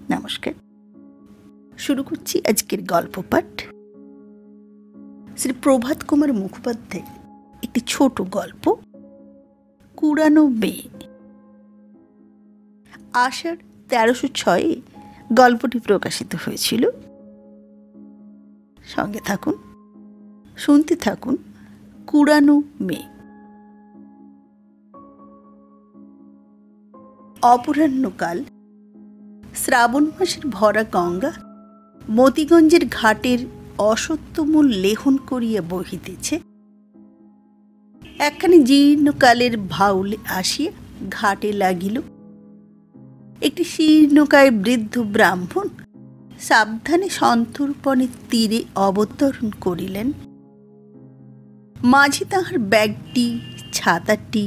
নমস্কার। শুরু করছি আজকের গল্প পাঠ। শ্রী প্রভাত কুমার মুখোপাধ্যায় একটি ছোট গল্প, কুড়ানো মেয়ে। আষাঢ় 1306 গল্পটি প্রকাশিত হয়েছিল। সঙ্গে থাকুন, শুনতে থাকুন কুড়ানো মেয়ে। অপরাহ্নকাল, শ্রাবণ মাসের ভরা গঙ্গা মতিগঞ্জের ঘাটের অসত্যমূল লেহন করিয়া বহিতেছে। একখানি জীর্ণকালের ভাউলে আসিয়া ঘাটে লাগিল। একটি শীর্ণকায় বৃদ্ধ ব্রাহ্মণ সাবধানে সন্তর্পণের তীরে অবতরণ করিলেন। মাঝি তাহার ব্যাগটি, ছাতাটি,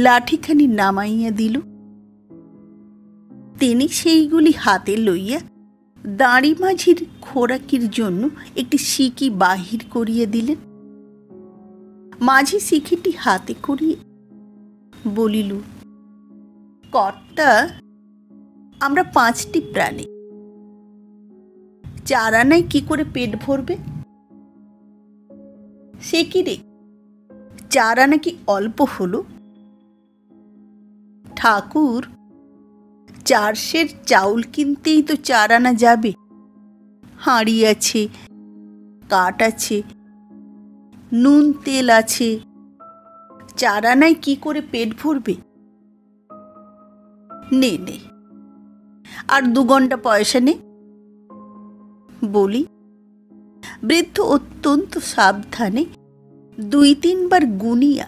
লাঠিখানি নামাইয়া দিল। তিনি সেইগুলি হাতে লইয়া দাঁড়ি মাঝির খোরাকির জন্য একটি সিকি বাহির করিয়া দিলেন। মাঝি সিকিটি হাতে করিয়া বলিল, কর্তা, আমরা 5টি প্রাণী, 4 আনায় কি করে পেট ভরবে? সে কি রে, 4 আনা কি অল্প হলো? ঠাকুর, 4 সের চাউল কিনতেই তো 4 আনা যাবে। হাঁড়ি আছে, কাঠ আছে, নুন তেল আছে, 4 আনায় কি করে পেট ভরবে? নে নে, আর 2 ঘন্টা পয়সা নে। বলি, বৃদ্ধ অত্যন্ত সাবধানে 2-3 বার গুনিয়া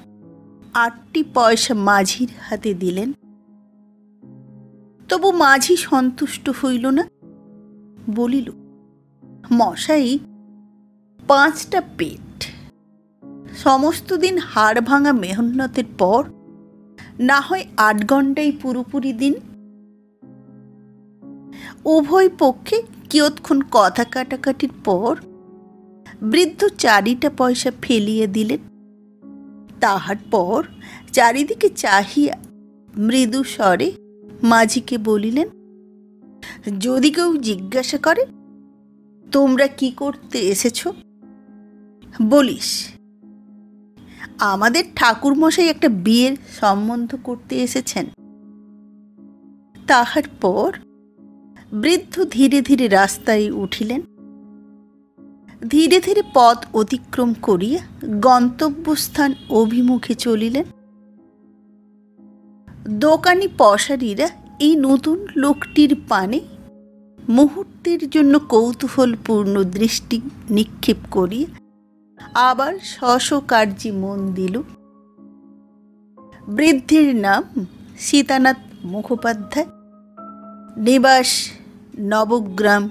8টি পয়সা মাঝির হাতে দিলেন। তবু মাঝি সন্তুষ্ট হইল না। বলিল, মশাই, 5টা পেট, সমস্ত দিন হাড় ভাঙা মেহনতের পর না হয় 8 ঘন্টাই পুরোপুরি দিন। উভয় পক্ষে কিয়ৎক্ষণ কথা কাটাকাটির পর বৃদ্ধ 4টা পয়সা ফেলিয়া দিলেন। তাহার পর চারিদিকে চাহিয়া মৃদু স্বরে মাঝিকে বলিলেন, যদি কেউ জিজ্ঞাসা করে তোমরা কি করতে এসেছ, বলিস আমাদের ঠাকুরমশাই একটা বিয়ের সম্বন্ধ করতে এসেছেন। তাহার পর বৃদ্ধ ধীরে ধীরে রাস্তায় উঠিলেন। ধীরে ধীরে পথ অতিক্রম করিয়া গন্তব্যস্থান অভিমুখে চলিলেন। দোকানি পশারিরা এই নতুন লোকটির পানে মুহূর্তের জন্য কৌতূহলপূর্ণ দৃষ্টি নিক্ষেপ করিয়া আবার স্ব কার্যে মন দিল। বৃদ্ধের নাম সীতানাথ মুখোপাধ্যায়, নিবাস নবগ্রাম।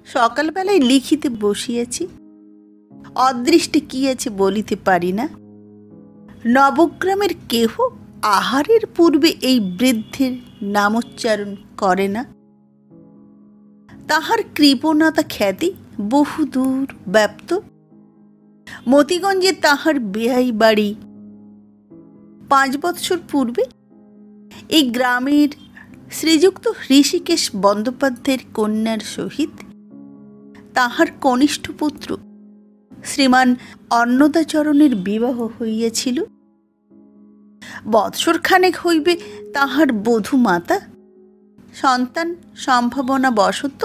সকালবেলায় লিখিতে বসিয়াছি, অদৃষ্টে কি আছে বলিতে পারি না। নবগ্রামের কেহ আহারের পূর্বে এই বৃদ্ধের নামোচ্চারণ করে না। তাহার কৃপণতা খ্যাতি বহুদূর ব্যাপ্ত। মতিগঞ্জে তাহার বেহাই বাড়ি। 5 বৎসর পূর্বে এই গ্রামের শ্রীযুক্ত হৃষিকেশ বন্দ্যোপাধ্যায়ের কন্যার সহিত তাহার কনিষ্ঠ পুত্র শ্রীমান অন্নদাচরণের বিবাহ হইয়াছিল। বৎসরখানেক হইবে তাহার বধূ মাতা সন্তান সম্ভাবনা বশত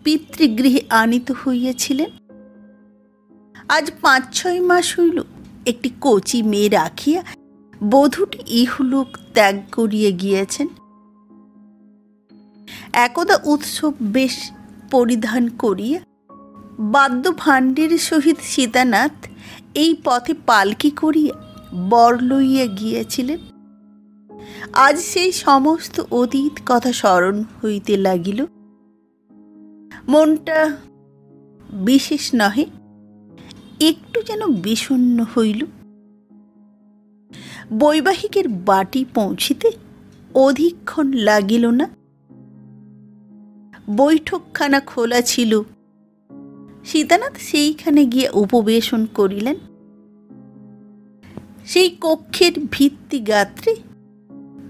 পিতৃগৃহে আনিত হইয়াছিলেন। আজ 5-6 মাস হইল একটি কচি মেয়ে রাখিয়া বধূটি ইহলোক ত্যাগ করিয়া গিয়াছেন। একদা উৎসব বেশ পরিধান করিয়া বাদ্য ভাণ্ডের সহিত সীতানাথ এই পথে পালকি করিয়া বর লইয়া গিয়াছিলেন। আজ সেই সমস্ত অতীত কথা স্মরণ হইতে লাগিল। মনটা বিশেষ নহে, একটু যেন বিষণ্ণ হইল। বৈবাহিকের বাটি পৌঁছিতে অধিকক্ষণ লাগিল না। বৈঠকখানা খোলা ছিল। সীতানাথ সেইখানে গিয়ে উপবেশন করিলেন। সেই কক্ষের ভিত্তি গাত্রে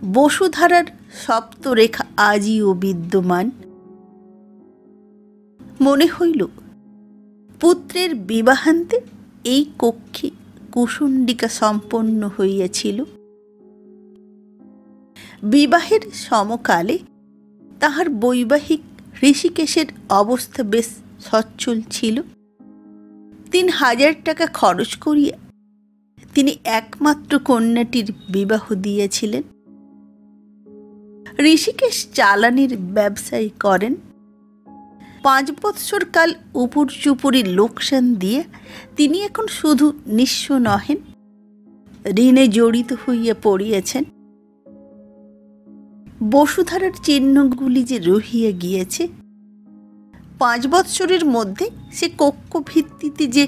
বসুধারার সপ্তরেখা আজিও বিদ্যমান। মনে হইল পুত্রের বিবাহান্তে এই কক্ষে কুসুণ্ডিকা সম্পন্ন হইয়াছিল। বিবাহের সমকালে তাহার বৈবাহিক ঋষিকেশের অবস্থা বেশ সচ্ছল ছিল। 3,000 টাকা খরচ করিয়া তিনি একমাত্র কন্যাটির বিবাহ দিয়েছিলেন। ঋষিকেশ চালানির ব্যবসায় করেন। 5 বৎসর কাল উপর চুপুরি লোকসান দিয়ে তিনি এখন শুধু নিঃস্ব নহেন, ঋণে জড়িত হইয়া পড়িয়াছেন। বসুধারার চিহ্নগুলি যে রহিয়া গিয়েছে, 5 বৎসরের মধ্যে সে কক্ষ ভিত্তিতে যে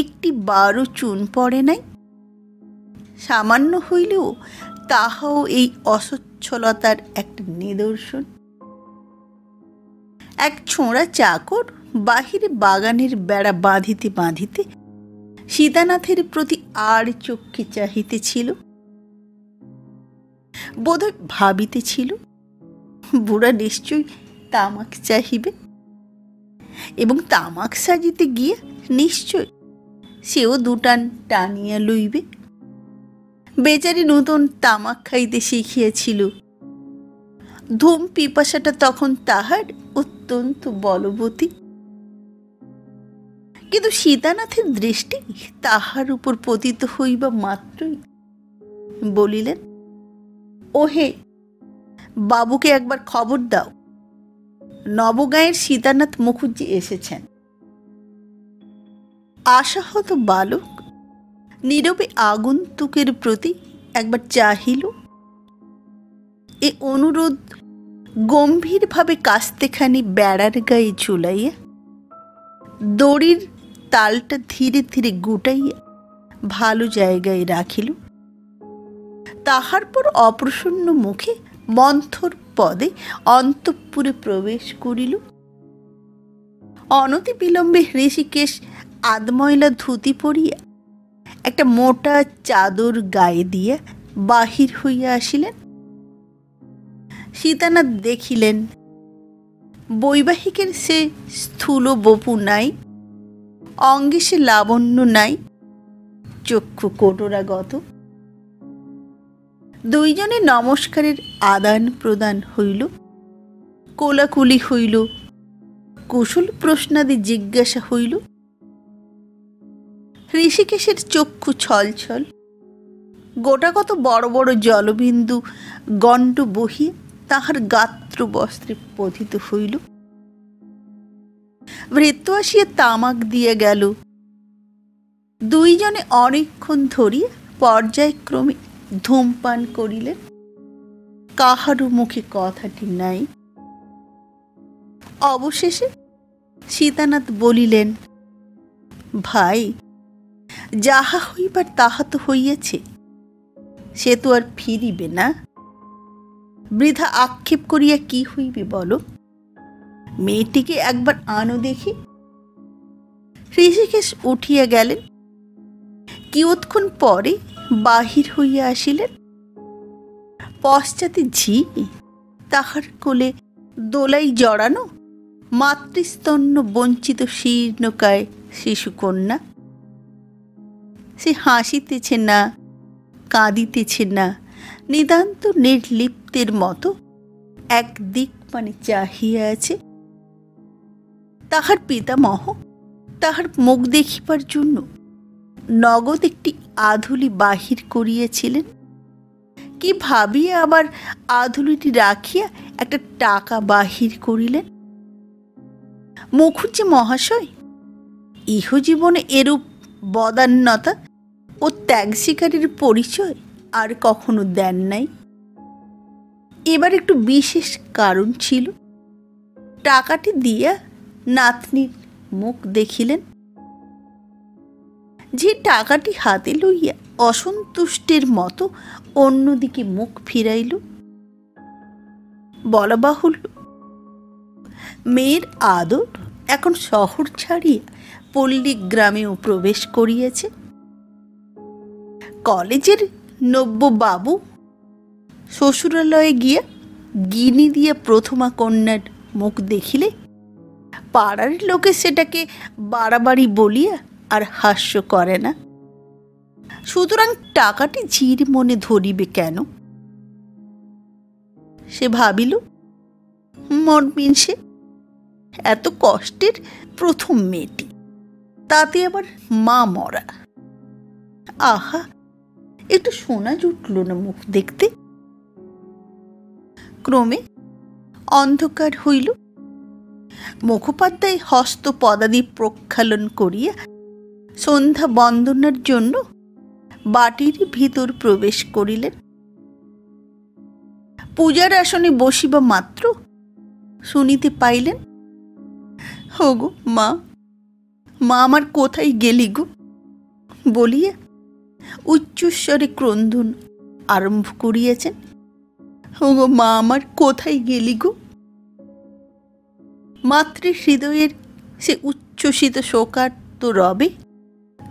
একটি বারও চুন পড়ে নাই, সামান্য হইলেও তাহাও এই অসচ্ছলতার একটা নিদর্শন। এক ছোঁড়া চাকর বাহিরে বাগানের বেড়া বাঁধিতে বাঁধিতে সীতানাথের প্রতি আর চক্ষে চাহিতেছিল। বোধহয় ভাবিতেছিল বুড়া নিশ্চয়ই তামাক চাহিবে, এবং তামাক সাজিতে গিয়ে নিশ্চয় সেও 2 টান টানিয়া লইবে। বেচারি নূতন তামাক খাইতে শিখিয়াছিল। ধূম পিপাসাটা তখন তাহার অত্যন্ত বলবতী। কিন্তু সীতানাথের দৃষ্টি তাহার উপর পতিত হইবা মাত্রই বলিলেন, ওহে, বাবুকে একবার খবর দাও, নবগাঁয়ের সীতানাথ মুখুজ্জি এসেছেন। আশাহত বালক নীরবে আগন্তুকের প্রতি একবার চাহিল। এ অনুরোধ গম্ভীরভাবে কাস্তেখানি বেড়ার গায়ে ঝুলাইয়া দড়ির তালটা ধীরে ধীরে গুটাইয়া ভালো জায়গায় রাখিল। তাহার পর অপ্রসন্ন মুখে মন্থর পদে অন্তঃপুরে প্রবেশ করিল। অনতি বিলম্বে ঋষিকেশ আধময়লা ধুতি পরিয়া একটা মোটা চাদর গায়ে দিয়া বাহির হইয়া আসিলেন। সীতানাথ দেখিলেন বৈবাহিকের সে স্থূল বপু নাই, অঙ্গে সে লাবণ্য নাই, চক্ষু কোটরাগত। 2 জনে নমস্কারের আদান প্রদান হইল, কোলাকুলি হইল, কুশল প্রশ্নাদি জিজ্ঞাসা হইল। ঋষিকেশের চক্ষু ছলছল, গোটাকত বড় বড় জলবিন্দু গণ্ড বহিয়া তাহার গাত্র বস্ত্রে পতিত হইল। ভৃত্য আসিয়া তামাক দিয়া গেল। 2 জনে অনেকক্ষণ ধরিয়া পর্যায়ক্রমে ধূমপান করিলেন। কাহারও মুখে কথাটি নাই। অবশেষে সীতানাথ বলিলেন, ভাই, যাহা হইবার তাহা তো হইয়াছে, সে তো আর ফিরিবে না। বৃথা আক্ষেপ করিয়া কি হইবে বলো? মেয়েটিকে একবার আনো দেখি। ঋষিকেশ উঠিয়া গেলেন। কিয়ৎক্ষণ পরে বাহির হইয়া আসিলেন। পশ্চাতে ঝি, তাহার কোলে দোলাই জড়ানো মাতৃস্তন্য বঞ্চিত শীর্ণকায় শিশুকন্যা। সে হাসিতেছে না, কাঁদিতেছে না, নিতান্ত নির্লিপ্তের মতো একদিক মানে চাহিয়া আছে। তাহার পিতামহ তাহার মুখ দেখিবার জন্য নগদ একটি আধুলি বাহির করিয়াছিলেন। কি ভাবিয়া আবার আধুলিটি রাখিয়া একটা টাকা বাহির করিলেন। মুখুজ্জি মহাশয় ইহজীবনে এরূপ বদান্যতা ও ত্যাগ শিকারীর পরিচয় আর কখনো দেন নাই। এবার একটু বিশেষ কারণ ছিল। টাকাটি দিয়া নাতনির মুখ দেখিলেন। যে টাকাটি হাতে লইয়া অসন্তুষ্টের মতো অন্যদিকে মুখ ফিরাইল। বলা বাহুল্য, মেয়ের আদর এখন শহর ছাড়িয়া পল্লী গ্রামেও প্রবেশ করিয়াছে। কলেজের নব্যবাবু শ্বশুরালয়ে গিয়া গিনি দিয়ে প্রথমা কন্যার মুখ দেখিলে পাড়ার লোকে সেটাকে বাড়াবাড়ি বলিয়া আর হাস্য করে না। সুতরাং টাকাটি ঝির মনে ধরিবে কেন? সে ভাবিল, মরমিনসে এত কষ্টের প্রথম মেয়েটি, তাতে আবার মা মরা। আহা, একটু সোনা জুটল না মুখ দেখতে। ক্রমে অন্ধকার হইল। মুখোপাধ্যায় হস্ত পদাদি প্রক্ষালন করিয়া সন্ধ্যা বন্দনার জন্য বাটির ভিতর প্রবেশ করিলেন। পূজার আসনে বসিবা মাত্র শুনিতে পাইলেন, ওগো মা, মা আমার কোথায় গেলি গো বলিয়া উচ্চস্বরে ক্রন্দন আরম্ভ করিয়াছেন। ওগো মা আমার কোথায় গেলি গো। মাতৃ হৃদয়ের সে উচ্ছ্বসিত শোকার্ত রবে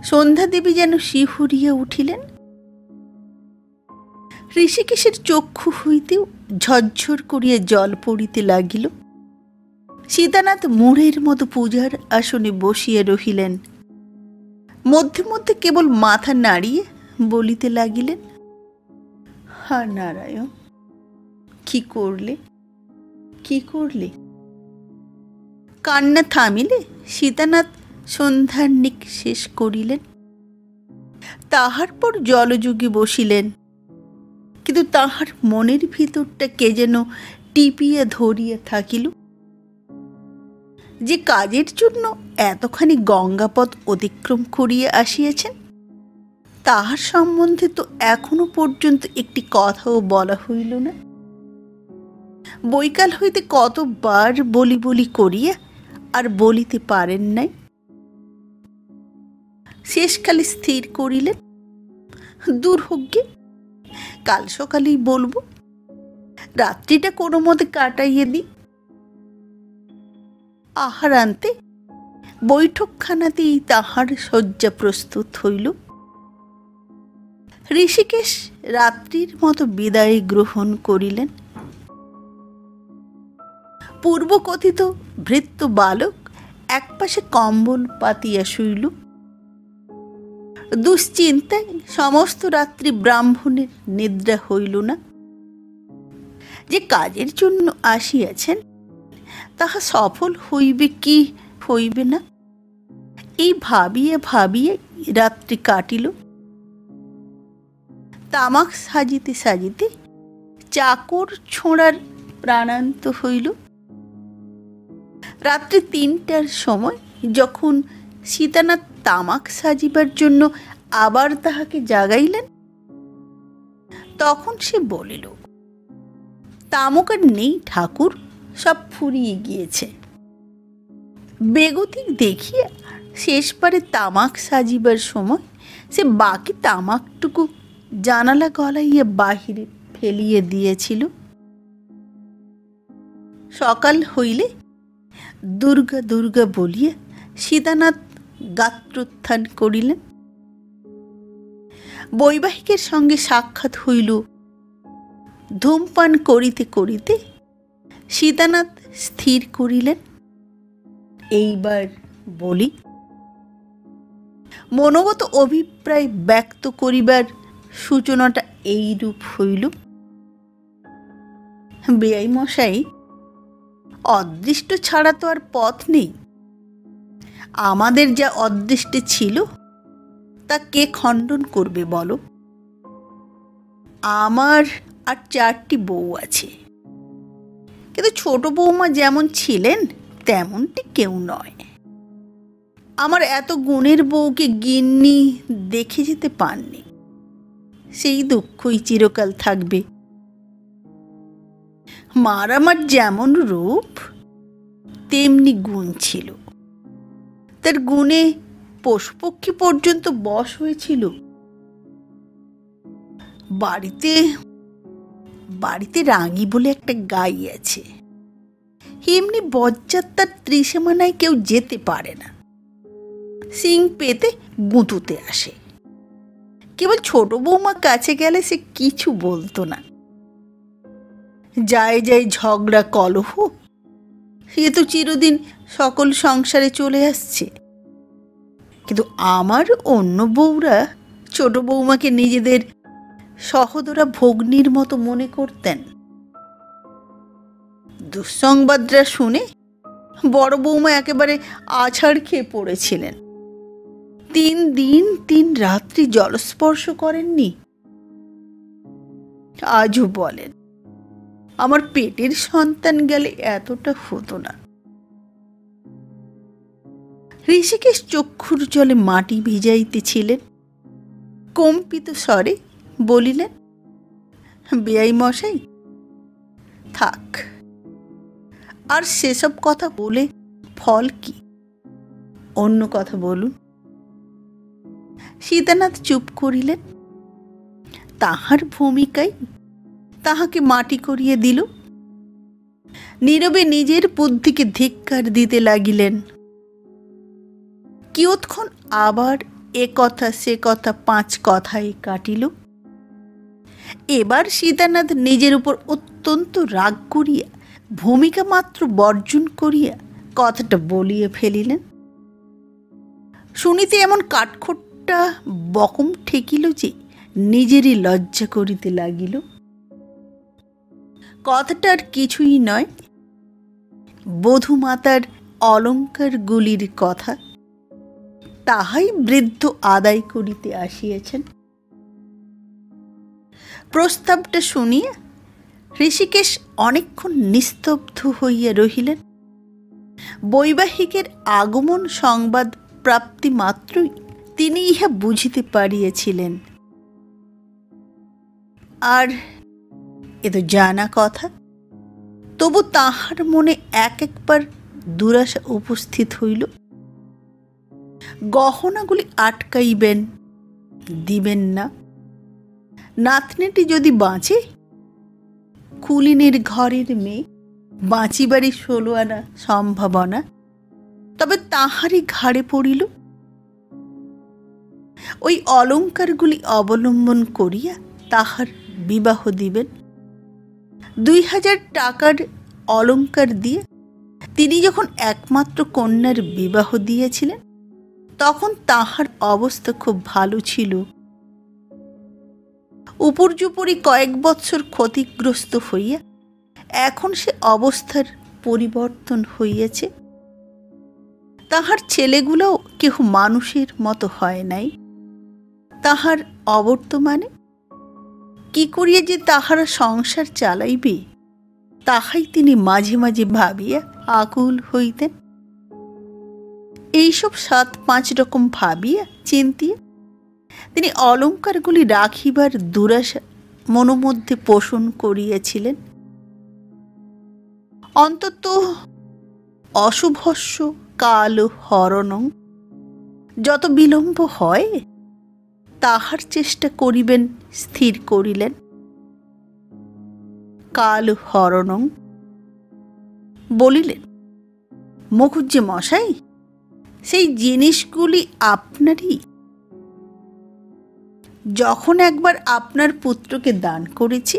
সন্ধ্যাদেবী যেন শিহরিয়া উঠিলেন। ঋষিকেশের চক্ষু হইতেও ঝরঝর করিয়া জল পড়িতে লাগিল। সীতানাথ মূঢ়ের মতো পূজার আসনে বসিয়া রহিলেন। মধ্যে মধ্যে কেবল মাথা নাড়িয়ে বলিতে লাগিলেন, হা নারায়ণ, কি করলে, কি করলে। কান্না থামিলে সীতানাথ সন্ধ্যার্নিক শেষ করিলেন। তাহার পর জলযোগে বসিলেন, কিন্তু তাহার মনের ভিতরটা কে যেন টিপিয়া ধরিয়া থাকিল। যে কাজের জন্য এতখানি গঙ্গাপথ অতিক্রম করিয়া আসিয়াছেন, তাহার সম্বন্ধে তো এখনো পর্যন্ত একটি কথাও বলা হইল না। বৈকাল হইতে কতবার বলি বলি করিয়া আর বলিতে পারেন নাই। শেষকালে স্থির করিলেন, দূর হোক গে, কাল সকালেই বলবো, রাত্রিটা কোনো মতে কাটাইয়ে দিই। আহার আনতে বৈঠকখানাতেই তাহার শয্যা প্রস্তুত হইল। ঋষিকেশ রাত্রির মতো বিদায় গ্রহণ করিলেন। পূর্বকথিত ভৃত্য বালক একপাশে কম্বল পাতিয়া শুইল। দুশ্চিন্তায় সমস্ত রাত্রি ব্রাহ্মণের নিদ্রা হইল না। যে কাজের জন্য আসিয়াছেন তাহা সফল হইবে কি হইবে না, এই ভাবিয়ে ভাবিয়ে রাত্রি কাটিল। তামাক সাজিতে সাজিতে চাকর ছোঁড়ার প্রাণান্ত হইল। রাত্রি ৩টার সময় যখন সীতানাথ তামাক সাজিবার জন্য আবার তাহাকে জাগাইলেন, তখন সে বলিল, তামাক আর নেই ঠাকুর, সব ফুরিয়ে গিয়েছে। বেগতিক দেখিয়া শেষবারে তামাক সাজিবার সময় সে বাকি তামাকটুকু জানালা গলাইয়া বাহিরে ফেলিয়ে দিয়েছিল। সকাল হইলে দুর্গা দুর্গা বলিয়া সীতানাথ গাত্রোত্থান করিলেন। বৈবাহিকের সঙ্গে সাক্ষাৎ হইল। ধূমপান করিতে করিতে সীতানাথ স্থির করিলেন, এইবার বলি। মনোগত অভিপ্রায় ব্যক্ত করিবার সূচনাটা এইরূপ হইল, বেয়াই মশাই, অদৃষ্ট ছাড়া তো আর পথ নেই। আমাদের যা অদৃষ্টে ছিল তা কে খণ্ডন করবে বলো। আমার আর 4টি বউ আছে, কিন্তু ছোট বৌমা যেমন ছিলেন তেমনটি কেউ নয়। আমার এত গুণের বউকে গিন্নি দেখে যেতে পাননি, সেই দুঃখই চিরকাল থাকবে। মার আমার যেমন রূপ তেমনি গুণ ছিল, তার গুণে পশুপক্ষী পর্যন্ত বশ হয়েছিল। বাড়িতে বাড়িতে রাঙি বলে একটা গাই আছে, এমনি বজ্জাত্তার ত্রিসীমানায় কেউ যেতে পারে না। সিং পেতে গুঁতুতে আসে, কেবল ছোট বৌমা কাছে গেলে সে কিছু বলতো না। যায় যায় ঝগড়া কলহ, এ তো চিরদিন সকল সংসারে চলে আসছে। কিন্তু আমার অন্য বউরা ছোট বৌমাকে নিজেদের সহোদরা ভগ্নীর মতো মনে করতেন। দুঃসংবাদটা শুনে বড় বৌমা একেবারে আছাড় খেয়ে পড়েছিলেন। 3 দিন 3 রাত্রি জলস্পর্শ করেননি। আজও বলেন, আমার পেটের সন্তান গেলে এতটা হতো না। ঋষিকেশ চক্ষুর জলে মাটি ভিজাইতেছিলেন। কম্পিত স্বরে বলিলেন, বেয়াই মশাই, থাক, আর সেসব কথা বলে ফল কি? অন্য কথা বলুন। সীতানাথ চুপ করিলেন। তাহার ভূমিকায় তাহাকে মাটি করিয়ে দিল। নীরবে নিজের বুদ্ধিকে ধিক্কার দিতে লাগিলেন। কিয়ৎক্ষণ আবার এ কথা সে কথা 5 কথায় কাটিল। এবার সীতানাথ নিজের উপর অত্যন্ত রাগ করিয়া ভূমিকা মাত্র বর্জন করিয়া কথাটা বলিয়ে ফেলিলেন। শুনিতে এমন কাঠখোট্টা বকম ঠেকিল যে নিজেরই লজ্জা করিতে লাগিল। কথাটা আর কিছুই নয়, বধূমাতার অলঙ্কারগুলির কথা। তাহাই বৃদ্ধ আদায় করিতে আসিয়াছেন। প্রস্তাবটা শুনিয়া ঋষিকেশ অনেকক্ষণ নিস্তব্ধ হইয়া রহিলেন। বৈবাহিকের আগমন সংবাদ প্রাপ্তি মাত্রই তিনি ইহা বুঝিতে পারিয়াছিলেন। আর এ তো জানা কথা, তবু তাহার মনে একবার দুরাশা উপস্থিত হইল। গহনাগুলি আটকাইবেন, দিবেন না। নাতনিটি যদি বাঁচে, কুলিনের ঘরের মেয়ে, বাঁচিবারই 16 আনা সম্ভাবনা, তবে তাহারই ঘাড়ে পড়িল। ওই অলঙ্কারগুলি অবলম্বন করিয়া তাহার বিবাহ দিবেন। 2000 টাকার অলঙ্কার দিয়ে তিনি যখন একমাত্র কন্যার বিবাহ দিয়েছিলেন, তখন তাহার অবস্থা খুব ভালো ছিল। উপর্যুপরি কয়েক বৎসর ক্ষতিগ্রস্ত হইয়া এখন সে অবস্থার পরিবর্তন হইয়াছে। তাহার ছেলেগুলোও কেহ মানুষের মতো হয় নাই। তাহার অবর্তমানে কি করিয়া যে তাহারা সংসার চালাইবে, তাহাই তিনি মাঝে মাঝে ভাবিয়া আকুল হইতেন। এইসব 7-5 রকম ভাবিয়া চিন্তিয়া তিনি অলঙ্কারগুলি রাখিবার দুরাশা মনোমধ্যে পোষণ করিয়াছিলেন। অন্তত অশুভস্য কাল হরণং, যত বিলম্ব হয় তাহার চেষ্টা করিবেন স্থির করিলেন। কাল হরণং বলিলেন, মুখুজ্জে মশাই, সেই জিনিসগুলি আপনারই। যখন একবার আপনার পুত্রকে দান করেছি,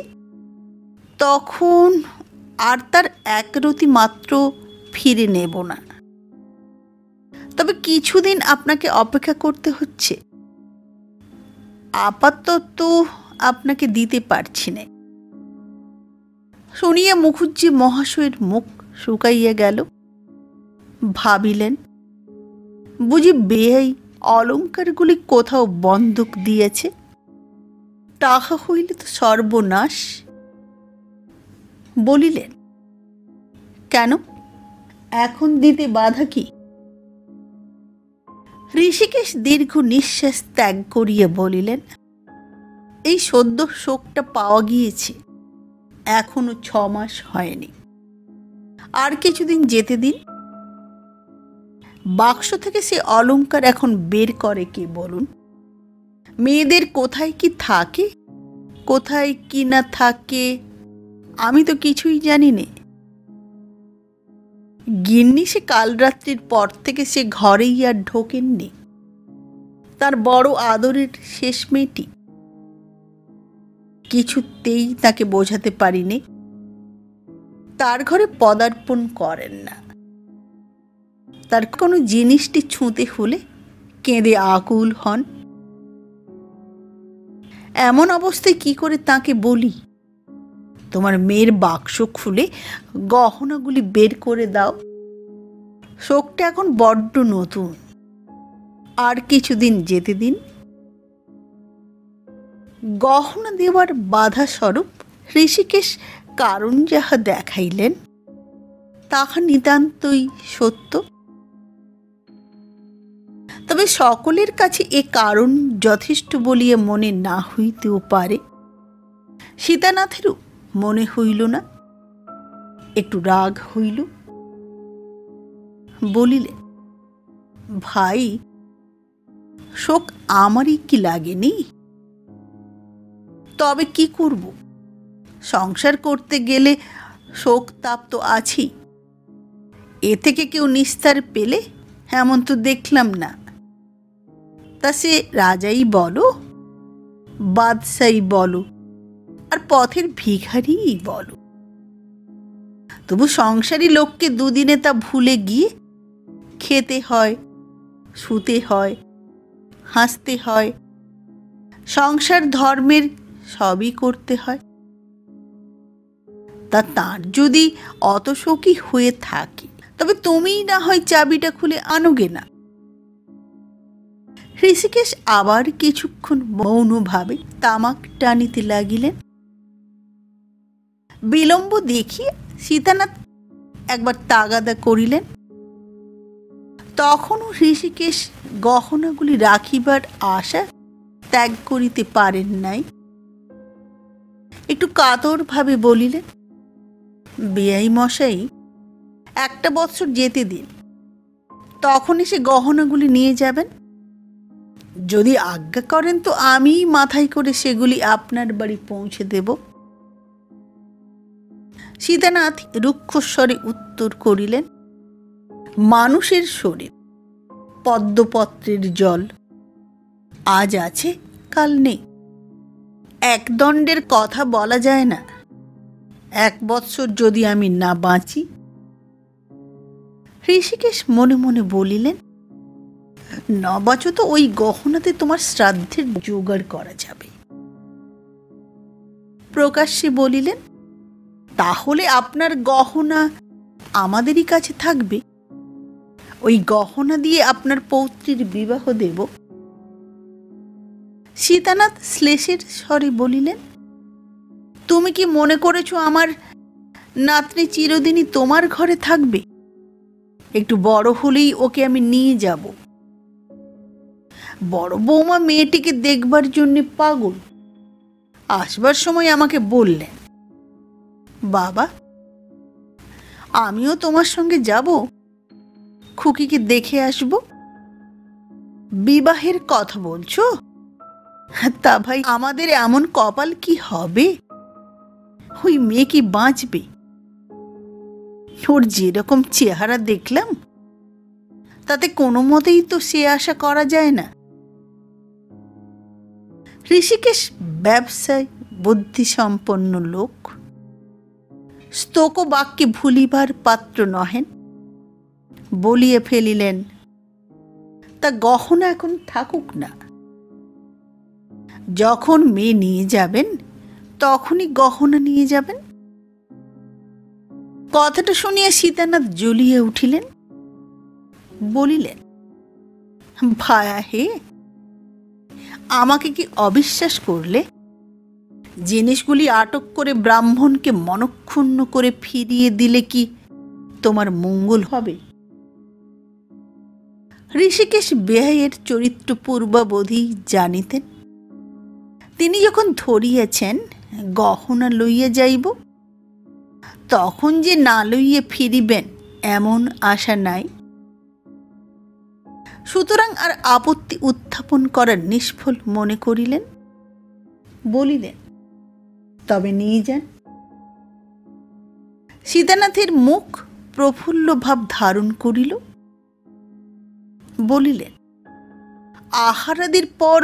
তখন আর তার একরতি মাত্র ফিরে নেব না। তবে কিছুদিন আপনাকে অপেক্ষা করতে হচ্ছে। আপাতত আপনাকে দিতে পারছি না। শুনিয়া মুখুজ্জে মহাশয়ের মুখ শুকাইয়া গেল। ভাবিলেন, বুঝি বেয়াই অলঙ্কারগুলি কোথাও বন্ধক দিয়েছে। তাহা হইলে তো সর্বনাশ। বলিলেন, কেন, এখন দিতে বাধা কি? ঋষিকেশ দীর্ঘ নিঃশ্বাস ত্যাগ করিয়া বলিলেন, এই সদ্য শোকটা পাওয়া গিয়েছে, এখনো 6 মাস হয়নি। আর কিছুদিন যেতে দিন। বাক্স থেকে সে অলঙ্কার এখন বের করে কে বলুন? মেয়েদের কোথায় কি থাকে, কোথায় কি না থাকে, আমি তো কিছুই জানি নে। গিন্নি সে কাল রাত্রির পর থেকে সে ঘরেই আর ঢোকেননি। তার বড় আদরের শেষ মেয়েটি। কিছুতেই তাকে বোঝাতে পারিনি। তার ঘরে পদার্পণ করেন না। তার কোনো জিনিসটি ছুঁতে হলে কেঁদে আকুল হন। এমন অবস্থায় কি করে তাকে বলি, তোমার মেয়ের বাক্স খুলে গহনাগুলি বের করে দাও, শোকটা এখন বড্ড নতুন, আর কিছুদিন যেতে দিন। গহনা দেওয়ার বাধা স্বরূপ ঋষিকেশ কারণ যাহা দেখাইলেন তাহা নিতান্তই সত্য। তবে সকলের কাছে এ কারণ যথেষ্ট বলিয়া মনে না হইতেও পারে। সীতানাথেরও মনে হইল না, একটু রাগ হইল। বলিলেন, ভাই, শোক আমারই কি লাগেনি? তবে কি করব, সংসার করতে গেলে শোক তাপ তো আছেই। এ থেকে কেউ নিস্তার পেলে এমন তো দেখলাম না। তা সে রাজাই বলো, বাদশাই বলো, আর পথের ভিখারিই বলো, তবু সংসারী লোককে দুদিনে তা ভুলে গিয়ে খেতে হয়, শুতে হয়, হাসতে হয়, সংসার ধর্মের সবই করতে হয়। তা তার যদি অত শোকই হয়ে থাকে তবে তুমিই না হয় চাবিটা খুলে আনোগে না। ঋষিকেশ আবার কিছুক্ষণ মৌনভাবে তামাক টানিতে লাগিলেন। বিলম্ব দেখিয়ে সীতানাথ একবার তাগাদা করিলেন। তখনও ঋষিকেশ গহনাগুলি রাখিবার আশা ত্যাগ করিতে পারেন নাই। একটু কাতরভাবে বলিলেন, বেয়াই মশাই, একটা বৎসর যেতে দিন, তখন এসে গহনাগুলি নিয়ে যাবেন। যদি আজ্ঞা করেন তো আমিই মাথায় করে সেগুলি আপনার বাড়ি পৌঁছে দেব। সীতানাথ রুক্ষস্বরে উত্তর করিলেন, মানুষের শরীর পদ্মপত্রের জল, আজ আছে কাল নেই। এক দণ্ডের কথা বলা যায় না। 1 বৎসর যদি আমি না বাঁচি। ঋষিকেশ মনে মনে বলিলেন, না বাঁচো তো ওই গহনাতে তোমার শ্রাদ্ধের জোগাড় করা যাবে। প্রকাশ্যে বলিলেন, তাহলে আপনার গহনা আমাদেরই কাছে থাকবে, ওই গহনা দিয়ে আপনার পৌত্রীর বিবাহ দেব। সীতানাথ শ্লেষের স্বরে বলিলেন, তুমি কি মনে করেছ আমার নাতনি চিরদিনই তোমার ঘরে থাকবে? একটু বড় হলেই ওকে আমি নিয়ে যাব। বড় বৌমা মেয়েটিকে দেখবার জন্য পাগল। আসবার সময় আমাকে বললেন, বাবা, আমিও তোমার সঙ্গে যাব, খুকিকে দেখে আসব। বিবাহের কথা বলছো? তা ভাই, আমাদের এমন কপাল কি হবে? ওই মেয়ে কি বাঁচবে? ওর যেরকম চেহারা দেখলাম তাতে কোনো মতেই তো সে আশা করা যায় না। ঋষিকেশ ব্যবসায় বুদ্ধিসম্পন্ন লোক, স্তোক বাক্যে ভুলিবার পাত্র নহেন। বলিয়ে ফেলিলেন, তা গহনা এখন থাকুক না, যখন মেয়ে নিয়ে যাবেন তখনই গহনা নিয়ে যাবেন। কথাটা শুনিয়া সীতানাথ জ্বলিয়ে উঠিলেন। বলিলেন, ভায়া হে, আমাকে কি অবিশ্বাস করলে? জিনিসগুলি আটক করে ব্রাহ্মণকে মনক্ষুণ্ণ করে ফিরিয়ে দিলে কি তোমার মঙ্গল হবে? ঋষিকেশ বেহাইয়ের চরিত্র পূর্বাবধি জানিতেন। তিনি যখন ধরিয়াছেন গহনা লইয়া যাইব, তখন যে না লইয়া ফিরিবেন এমন আশা নাই। সুতরাং আর আপত্তি উত্থাপন করার নিষ্ফল মনে করিলেন। বলিলেন, তবে নিয়ে যান। সীতানাথের মুখ প্রফুল্ল ভাব ধারণ করিল। বলিলেন, আহারাদির পর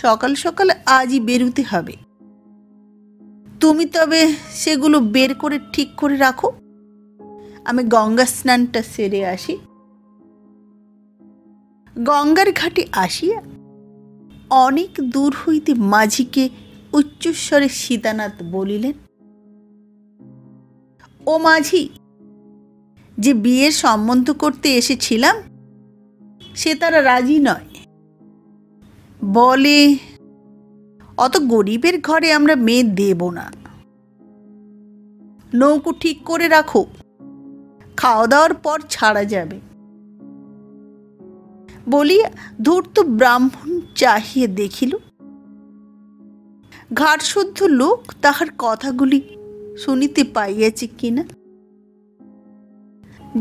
সকাল সকাল আজই বেরুতে হবে। তুমি তবে সেগুলো বের করে ঠিক করে রাখো, আমি গঙ্গা স্নানটা সেরে আসি। গঙ্গার ঘাটে আসিয়া অনেক দূর হইতে মাঝিকে উচ্চস্বরে সীতানাথ বলিলেন, ও মাঝি, যে বিয়ের সম্বন্ধ করতে এসেছিলাম সে তারা রাজি নয়, বলে অত গরিবের ঘরে আমরা মেয়ে দেব না, নৌকো ঠিক করে রাখো, খাওয়া দাওয়ার পর ছাড়া যাবে। বলিয়া ধূর্ত ব্রাহ্মণ চাহিয়ে দেখিল ঘাটশুদ্ধ লোক তাহার কথাগুলি শুনিতে পাইয়াছে কিনা।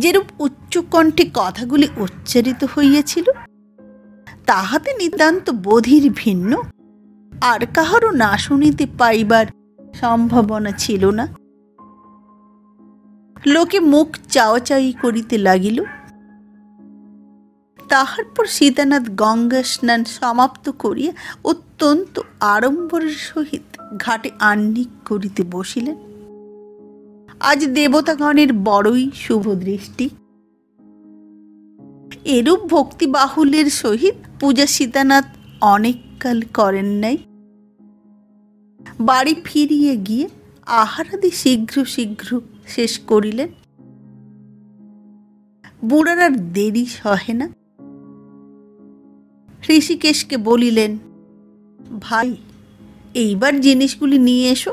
যেরূপ উচ্চকণ্ঠে কথাগুলি উচ্চারিত হইয়াছিল তাহাতে নিতান্ত বোধির ভিন্ন আর কাহারও না শুনিতে পাইবার সম্ভাবনা ছিল না। লোকে মুখ চাওয়াচাই করিতে লাগিল। তাহার পর সীতানাথ গঙ্গা স্নান সমাপ্ত করিয়া অত্যন্ত আড়ম্বরের সহিত ঘাটে আহ্নিক করিতে বসিলেন। আজ দেবতাগণের বড়ই শুভ দৃষ্টি। এরূপ ভক্তি বাহুল্যের সহিত পূজা সীতানাথ অনেককাল করেন নাই। বাড়ি ফিরিয়ে গিয়ে আহারাদি শীঘ্র শীঘ্র শেষ করিলেন। বুড়ার আর দেরি সহে না। ঋষিকেশকে বলিলেন, ভাই, এইবার জিনিসগুলি নিয়ে এসো,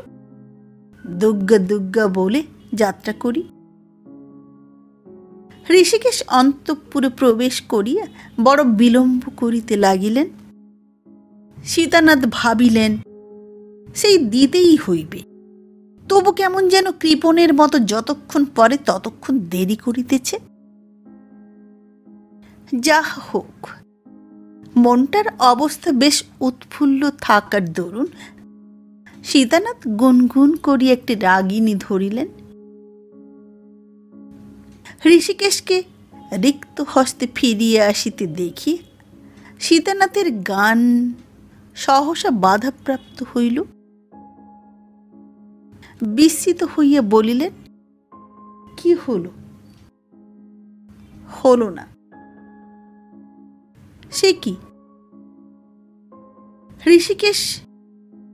দুগ্গা দুগ্গা বলে যাত্রা করি। ঋষিকেশ অন্তঃপুরে প্রবেশ করিয়া বড় বিলম্ব করিতে লাগিলেন। সীতানাথ ভাবিলেন সেই দিতেই হইবে, তবু কেমন যেন কৃপণের মতো যতক্ষণ পরে ততক্ষণ দেরি করিতেছে। যা হোক, মনটার অবস্থা বেশ উৎফুল্ল থাকার দরুন সীতানাথ গুনগুন করিয়া একটি রাগিনী ধরিলেন। ঋষিকেশকে রিক্ত হস্তে ফিরিয়া আসিতে দেখি সীতানাথের গান সহসা বাধাপ্রাপ্ত হইল। বিস্মিত হইয়া বলিলেন, কি হলো? হলো না? সে কি? ঋষিকেশ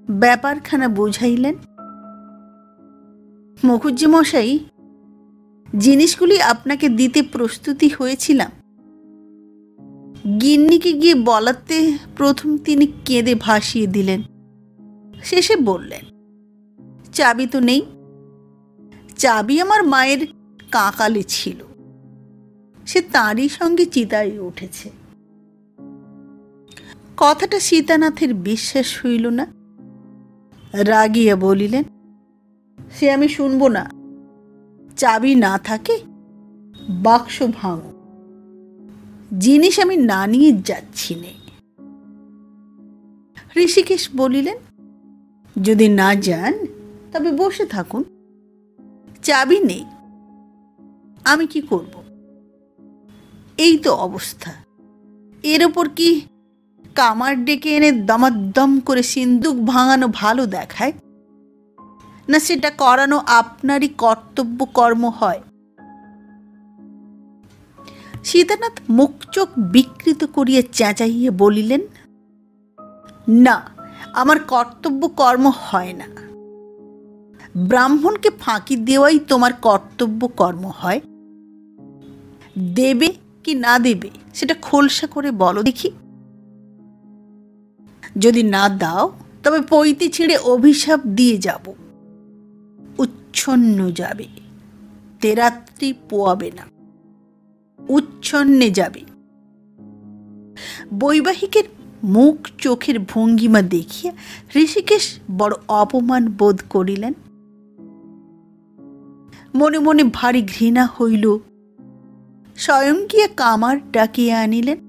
ব্যাপারখানা বুঝাইলেন। মুখুজ্জে মশাই, জিনিসগুলি আপনাকে দিতে প্রস্তুতি হয়েছিলাম, গিন্নিকে গিয়ে বলাতে প্রথম তিনি কেঁদে ভাসিয়ে দিলেন। শেষে বললেন, চাবি তো নেই। চাবি আমার মায়ের কাঁকালে ছিল, সে তাঁরই সঙ্গে চিতায় উঠেছে। কথাটা সীতানাথের বিশ্বাস হইল না। রাগিয়া বলিলেন, সে আমি শুনব না। চাবি না থাকে বাক্স ভাঙো, জিনিস আমি না নিয়ে যাচ্ছি নে। ঋষিকেশ বলিলেন, যদি না যান তবে বসে থাকুন, চাবি নেই, আমি কি করব? এই তো অবস্থা। এর ওপর কি কামার ডেকে এনে দমাদ্দম করে সিন্দুক ভাঙানো ভালো দেখায় না? সেটা করানো আপনারই কর্তব্য কর্ম হয়। সীতানাথ মুখ চোখ বিকৃত করিয়া চেঁচাইয়া বলিলেন, না, আমার কর্তব্য কর্ম হয় না। ব্রাহ্মণকে ফাঁকি দেওয়াই তোমার কর্তব্য কর্ম হয়। দেবে কি না দেবে সেটা খোলসা করে বলো দেখি। যদি না দাও তবে পৈতে ছিঁড়ে অভিশাপ দিয়ে যাব, উচ্ছন্ন যাবে, তেরাত্রি পোয়াবে না, উচ্ছন্নে যাবে। বৈবাহিকের মুখ চোখের ভঙ্গিমা দেখিয়া ঋষিকেশ বড় অপমান বোধ করিলেন। মনে মনে ভারী ঘৃণা হইল। স্বয়ং গিয়া কামার ডাকিয়া আনিলেন।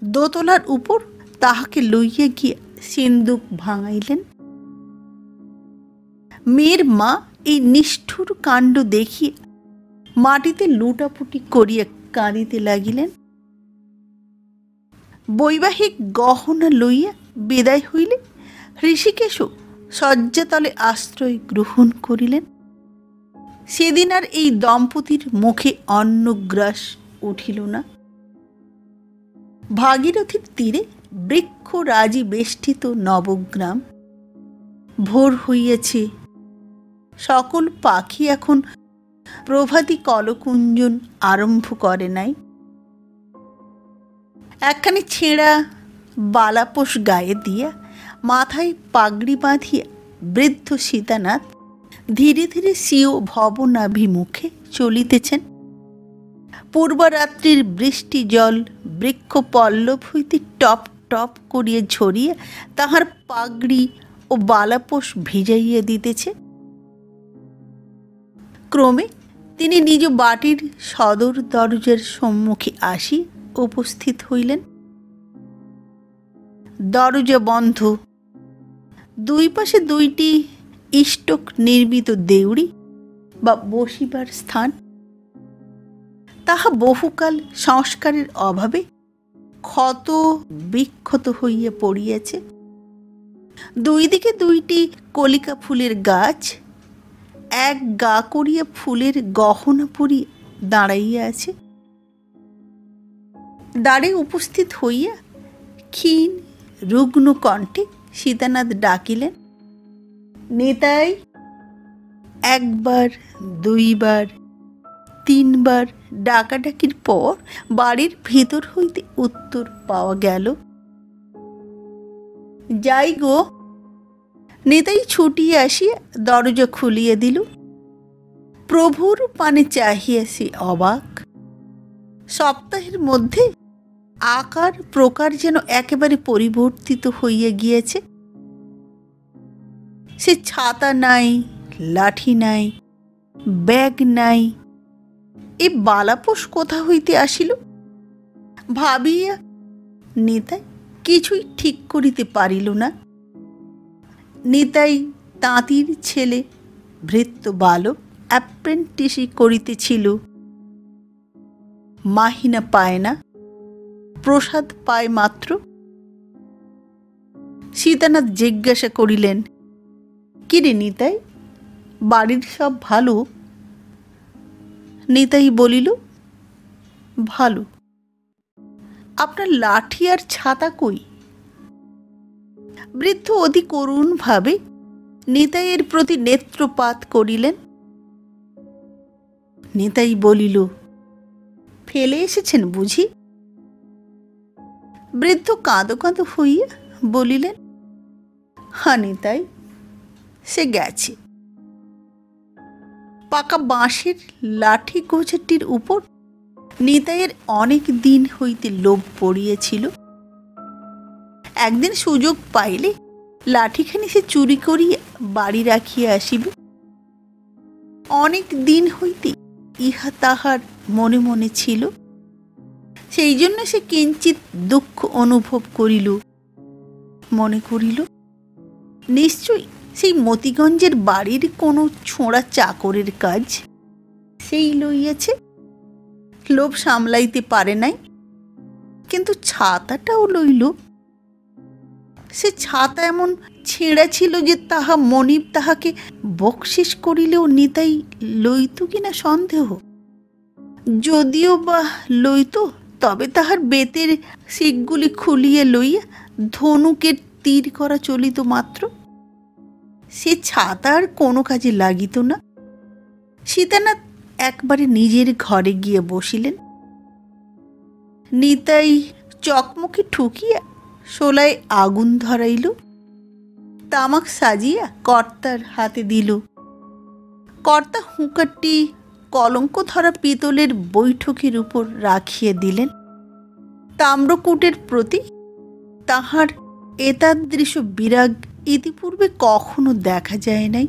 দোতলার উপর তাহাকে লইয়া গিয়া সিন্দুক ভাঙাইলেন। মেয়ের মা এই নিষ্ঠুর কাণ্ড দেখিয়া মাটিতে লুটাপুটি করিয়া কাঁদিতে লাগিলেন। বৈবাহিক গহনা লইয়া বিদায় হইলে ঋষিকেশও শয্যাতলে আশ্রয় গ্রহণ করিলেন। সেদিন আর এই দম্পতির মুখে অন্নগ্রাস উঠিল না। ভাগীরথীর তীরে বৃক্ষরাজি বেষ্টিত নবগ্রাম। ভোর হইয়াছে, সকল পাখি এখন প্রভাতী কলকুঞ্জন আরম্ভ করে নাই। একখানি ছেঁড়া বালাপোষ গায়ে দিয়া, মাথায় পাগড়ি বাঁধিয়া বৃদ্ধ সীতানাথ ধীরে ধীরে স্বীয় ভবনাভিমুখে চলিতেছেন। পূর্বরাত্রির বৃষ্টি জল বৃক্ষ পল্লব হইতে টপ টপ করিয়া ঝরিয়া তাহার পাগড়ি ও বালাপোষ ভিজাইয়া দিতেছে। ক্রমে তিনি নিজ বাটির সদর দরজার সম্মুখে আসি উপস্থিত হইলেন। দরজা বন্ধ, দুই পাশে দুইটি ইষ্টক নির্মিত দেউড়ি বা বসিবার স্থান। তাহা বহুকাল সংস্কারের অভাবে ক্ষত বিক্ষত হইয়া পড়িয়াছে। দুই দিকে দুইটি কলিকা ফুলের গাছ এক গা করিয়া ফুলের গহনা পরিয়া দাঁড়াইয়া আছে। দ্বারে উপস্থিত হইয়া ক্ষীণ রুগ্ন কণ্ঠে সীতানাথ ডাকিলেন, নিতাই। একবার, দুইবার, তিনবার ডাকাডাকির পর বাড়ির ভিতর হইতে উত্তর পাওয়া গেল, যাই গো। নিতাই ছুটিয়া আসিয়া দরজা খুলিয়া দিল। প্রভুর পানে চাহিয়া সে অবাক। সপ্তাহের মধ্যে আকার প্রকার যেন একেবারে পরিবর্তিত হইয়া গিয়েছে। সে ছাতা নাই, লাঠি নাই, ব্যাগ নাই। এ বালাপোষ কোথা হইতে আসিল ভাবিয়া নিতাই কিছুই ঠিক করিতে পারিল না। নিতাই তাঁতির ছেলে, ভৃত্য বালক, অ্যাপ্রেন্টিসি করিতেছিল। মাহিনা পায় না, প্রসাদ পায় মাত্র। সীতানাথ জিজ্ঞাসা করিলেন, কিরে নিতাই, বাড়ির সব ভালো? নিতাই বলিল, ভালো। আপনার লাঠি আর ছাতা কই? বৃদ্ধ অতি করুণ ভাবে নিতাইয়ের প্রতি নেত্রপাত করিলেন। নিতাই বলিল, ফেলে এসেছেন বুঝি? বৃদ্ধ কাঁদো কাঁদো হইয়া বলিলেন, হ্যাঁ নিতাই, সে গেছে। পাকা বাঁশের লাঠি গোছাটির উপর নিতাইয়ের অনেক দিন হইতে লোভ পড়িয়াছিল। একদিন সুযোগ পাইলে লাঠিখানি সে চুরি করিয়া বাড়ি রাখিয়া আসিবে। অনেক দিন হইতে ইহা তাহার মনে মনে ছিল। সেই জন্য সে কিঞ্চিত দুঃখ অনুভব করিল। মনে করিল, নিশ্চয়ই সেই মতিগঞ্জের বাড়ির কোনো ছোঁড়া চাকরের কাজ সেই লইয়াছে। লোভ সামলাইতে পারে নাই, কিন্তু ছাতাটাও লইল। সে ছাতা এমন ছেঁড়া ছিল যে তাহা মনিব তাহাকে বকশিস করিলেও নিতাই লইত কিনা সন্দেহ। যদিও বা লইত, তবে তাহার বেতের শিকগুলি খুলিয়া লইয়া ধনুকের তীর করা চলিত মাত্র। সে ছাতা আর কোনো কাজে লাগিত না। সীতানাথ একবারে নিজের ঘরে গিয়ে বসিলেন। নিতাই চকমকি ঠুকিয়া শোলায় আগুন ধরাইল, তামাক সাজিয়া কর্তার হাতে দিল। কর্তা হুঁকাটি কলঙ্ক ধরা পিতলের বৈঠকের উপর রাখিয়া দিলেন। তাম্রকূটের প্রতি তাহার এতাদৃশ বিরাগ ইতিপূর্বে কখনো দেখা যায় নাই।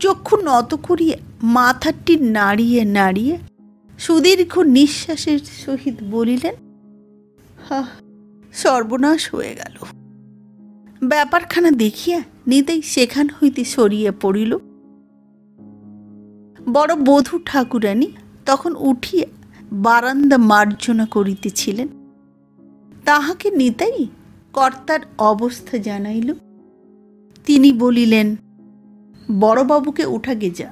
চক্ষু নত করিয়া মাথাটি নাড়িয়ে নাড়িয়ে সুদীর্ঘ নিঃশ্বাসের সহিত বলিলেন, সর্বনাশ হয়ে গেল। ব্যাপারখানা দেখিয়া নিতাই সেখান হইতে সরিয়া পড়িল। বড় বধূ ঠাকুরানী তখন উঠিয়া বারান্দা মার্জনা করিতেছিলেন। তাহাকে নিতাই কর্তার অবস্থা জানাইল। তিনি বলিলেন, বড়বাবুকে উঠাগে যা।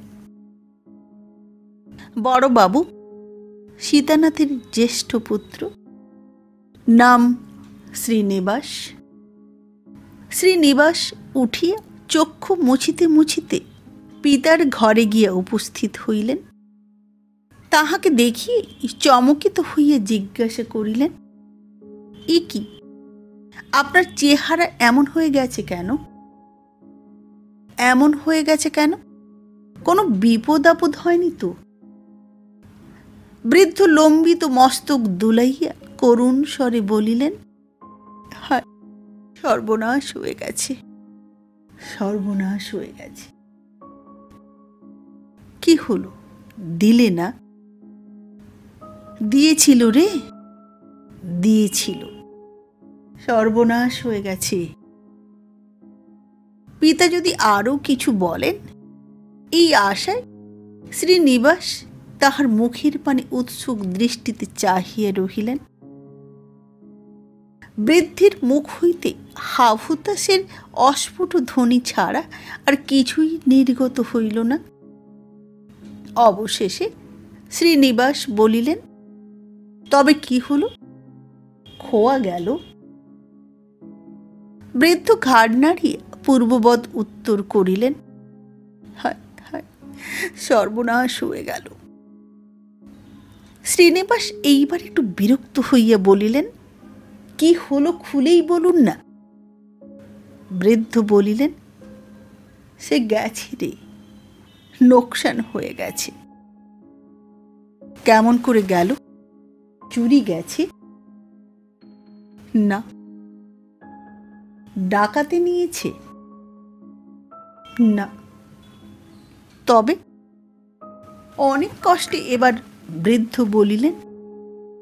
বড়বাবু সীতানাথের জ্যেষ্ঠ পুত্র, নাম শ্রীনিবাস। শ্রীনিবাস উঠিয়া চক্ষু মুছিতে মুছিতে পিতার ঘরে গিয়া উপস্থিত হইলেন। তাহাকে দেখিয়ে চমকিত হইয়া জিজ্ঞাসা করিলেন, এ কি, আপনার চেহারা এমন হয়ে গেছে কেন? এমন হয়ে গেছে কেন? কোনো বিপদ আপদ হয়নি তো? বৃদ্ধ লম্বিত মস্তক দুলাইয়া করুণ স্বরে বলিলেন, হায়, সর্বনাশ হয়ে গেছে, সর্বনাশ হয়ে গেছে। কি হলো, দিলে না? দিয়েছিল রে, দিয়েছিল। সর্বনাশ হয়ে গেছে। পিতা যদি আরো কিছু বলেন, এই আশায় শ্রীনিবাস তাহার মুখের পানে উৎসুক দৃষ্টিতে চাহিয়া রহিলেন। বৃদ্ধির মুখ হইতে হাহুতাসের অস্ফুট ধ্বনি ছাড়া আর কিছুই নির্গত হইল না। অবশেষে শ্রীনিবাস বলিলেন, তবে কি হলো? খোয়া গেল। বৃদ্ধ ঘাড় নাড়িয়ে পূর্ববৎ উত্তর করিলেন, হায় হায়, সর্বনাশ হয়ে গেল। শ্রীনিবাস এইবার একটু বিরক্ত হইয়া বলিলেন, কি হলো খুলেই বলুন না। বৃদ্ধ বলিলেন, সে গেছে রে, নোকসান হয়ে গেছে। কেমন করে গেল? চুরি গেছে? না। ডাকাতে নিয়েছে? না। তবে? অনেক কষ্টে এবার বৃদ্ধ বলিলেন,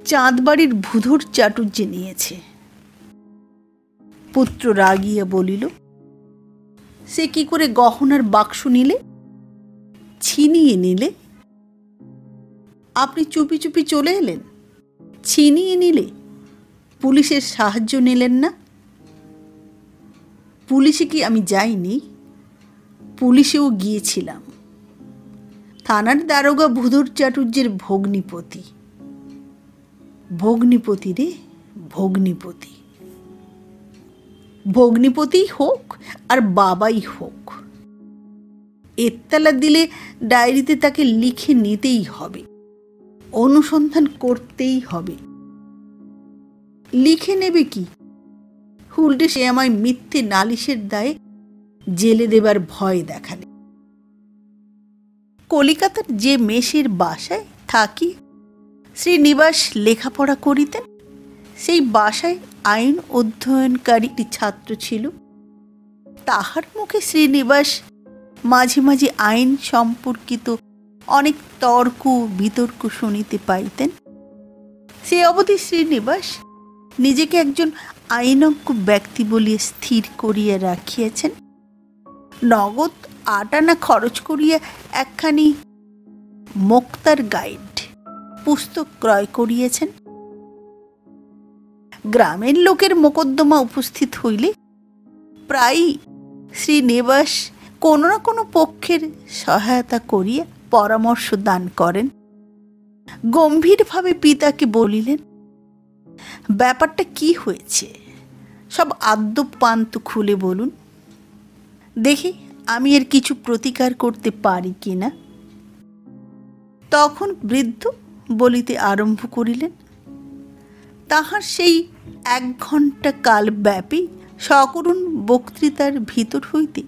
চাঁদবাড়ির ভূধর চাটুর্যে নিয়েছে। পুত্র রাগিয়া বলিল, সে কি করে গহনার বাক্স নিলে? ছিনিয়ে নিলে? আপনি চুপি চুপি চলে এলেন, ছিনিয়ে নিলে? পুলিশের সাহায্য নিলেন না? পুলিশে কি আমি যাইনি? পুলিশেও গিয়েছিলাম। থানার দারোগা ভূধর চাটুর্যের ভগ্নিপতি। ভগ্নিপতি রে, ভগ্নিপতি। ভগ্নিপতিই হোক আর বাবাই হোক, এত্তালা দিলে ডায়েরিতে তাকে লিখে নিতেই হবে, অনুসন্ধান করতেই হবে। লিখে নেবে কি? উল্টে সে আমায় মিথ্যে নালিশের দায়ে জেলে দেবার ভয় দেখালে। কলিকাতার যে মেসের বাসায় থাকি শ্রীনিবাস লেখাপড়া করিতেন, সেই বাসায় আইন অধ্যয়নকারী একটি ছাত্র ছিল। তাহার মুখে শ্রীনিবাস মাঝে মাঝে আইন সম্পর্কিত অনেক তর্ক বিতর্ক শুনিতে পাইতেন। সে অবধি শ্রীনিবাস নিজেকে একজন আইনজ্ঞ ব্যক্তি বলিয়া স্থির করিয়া রাখিয়াছেন। নগদ 8 আনা খরচ করিয়া একখানি মোক্তার গাইড পুস্তক ক্রয় করিয়াছেন। গ্রামের লোকের মোকদ্দমা উপস্থিত হইলে প্রায়ই শ্রীনিবাস কোনো না কোনো পক্ষের সহায়তা করিয়া পরামর্শ দান করেন। গম্ভীরভাবে পিতাকে বলিলেন, ব্যাপারটা কি হয়েছে সব আদ্যপান্ত খুলে বলুন, দেখি আমি এর কিছু প্রতিকার করতে পারি কিনা। তখন বৃদ্ধ বলিতে আরম্ভ করিলেন। তাহার সেই 1 ঘণ্টা কাল ব্যাপী সকরুণ বক্তৃতার ভিতর হইতে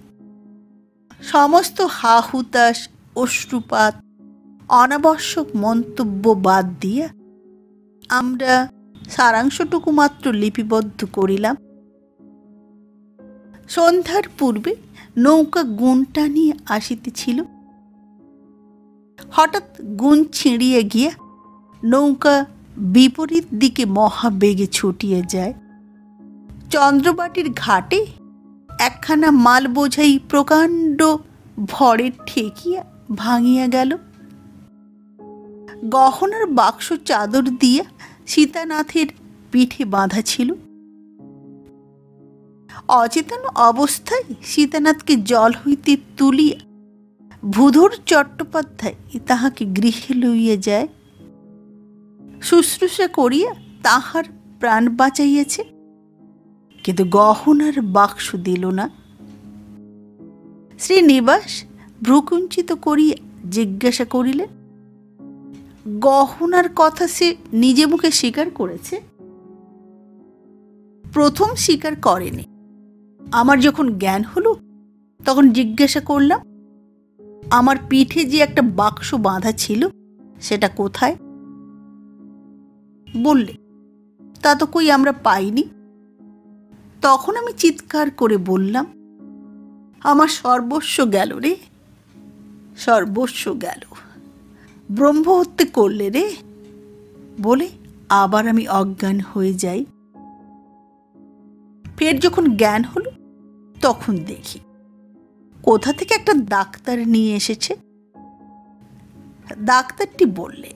সমস্ত হাহুতাস, অশ্রুপাত, অনাবশ্যক মন্তব্য বাদ দিয়া আমরা সারাংশটুকু মাত্র লিপিবদ্ধ করিলাম। সন্ধ্যার পূর্বে নৌকা গুণ টানিয়া আসিতেছিল। হঠাৎ গুণ ছিঁড়িয়া গিয়া নৌকা বিপরীত দিকে মহাবেগে ছুটিয়া যায়। চন্দ্রবাটির ঘাটে একখানা মাল বোঝাই প্রকাণ্ড ভরে ঠেকিয়া ভাঙিয়া গেল। গহনার বাক্স চাদর দিয়া সীতানাথের পিঠে বাঁধা ছিল। অচেতন অবস্থায় সীতানাথকে জল হইতে তুলিয়া ভূধর চট্টোপাধ্যায় তাহাকে গৃহে লইয়া যায়, শুশ্রূষা করিয়া তাহার প্রাণ বাঁচাইয়াছে, কিন্তু গহনার বাক্স দিল না। শ্রীনিবাস ভ্রুকুঞ্চিত করিয়া জিজ্ঞাসা করিলেন, গহনার কথা সে নিজে মুখে স্বীকার করেছে? প্রথম স্বীকার করেনি। আমার যখন জ্ঞান হলো তখন জিজ্ঞাসা করলাম, আমার পিঠে যে একটা বাক্স বাঁধা ছিল সেটা কোথায়? বললে, তা তো কই আমরা পাইনি। তখন আমি চিৎকার করে বললাম, আমার সর্বস্ব গেল রে, সর্বস্ব গেল, ব্রহ্মহত্যে করলে রে, বলে আবার আমি অজ্ঞান হয়ে যাই। ফের যখন জ্ঞান হলো তখন দেখি কোথা থেকে একটা ডাক্তার নিয়ে এসেছে। ডাক্তারটি বললে,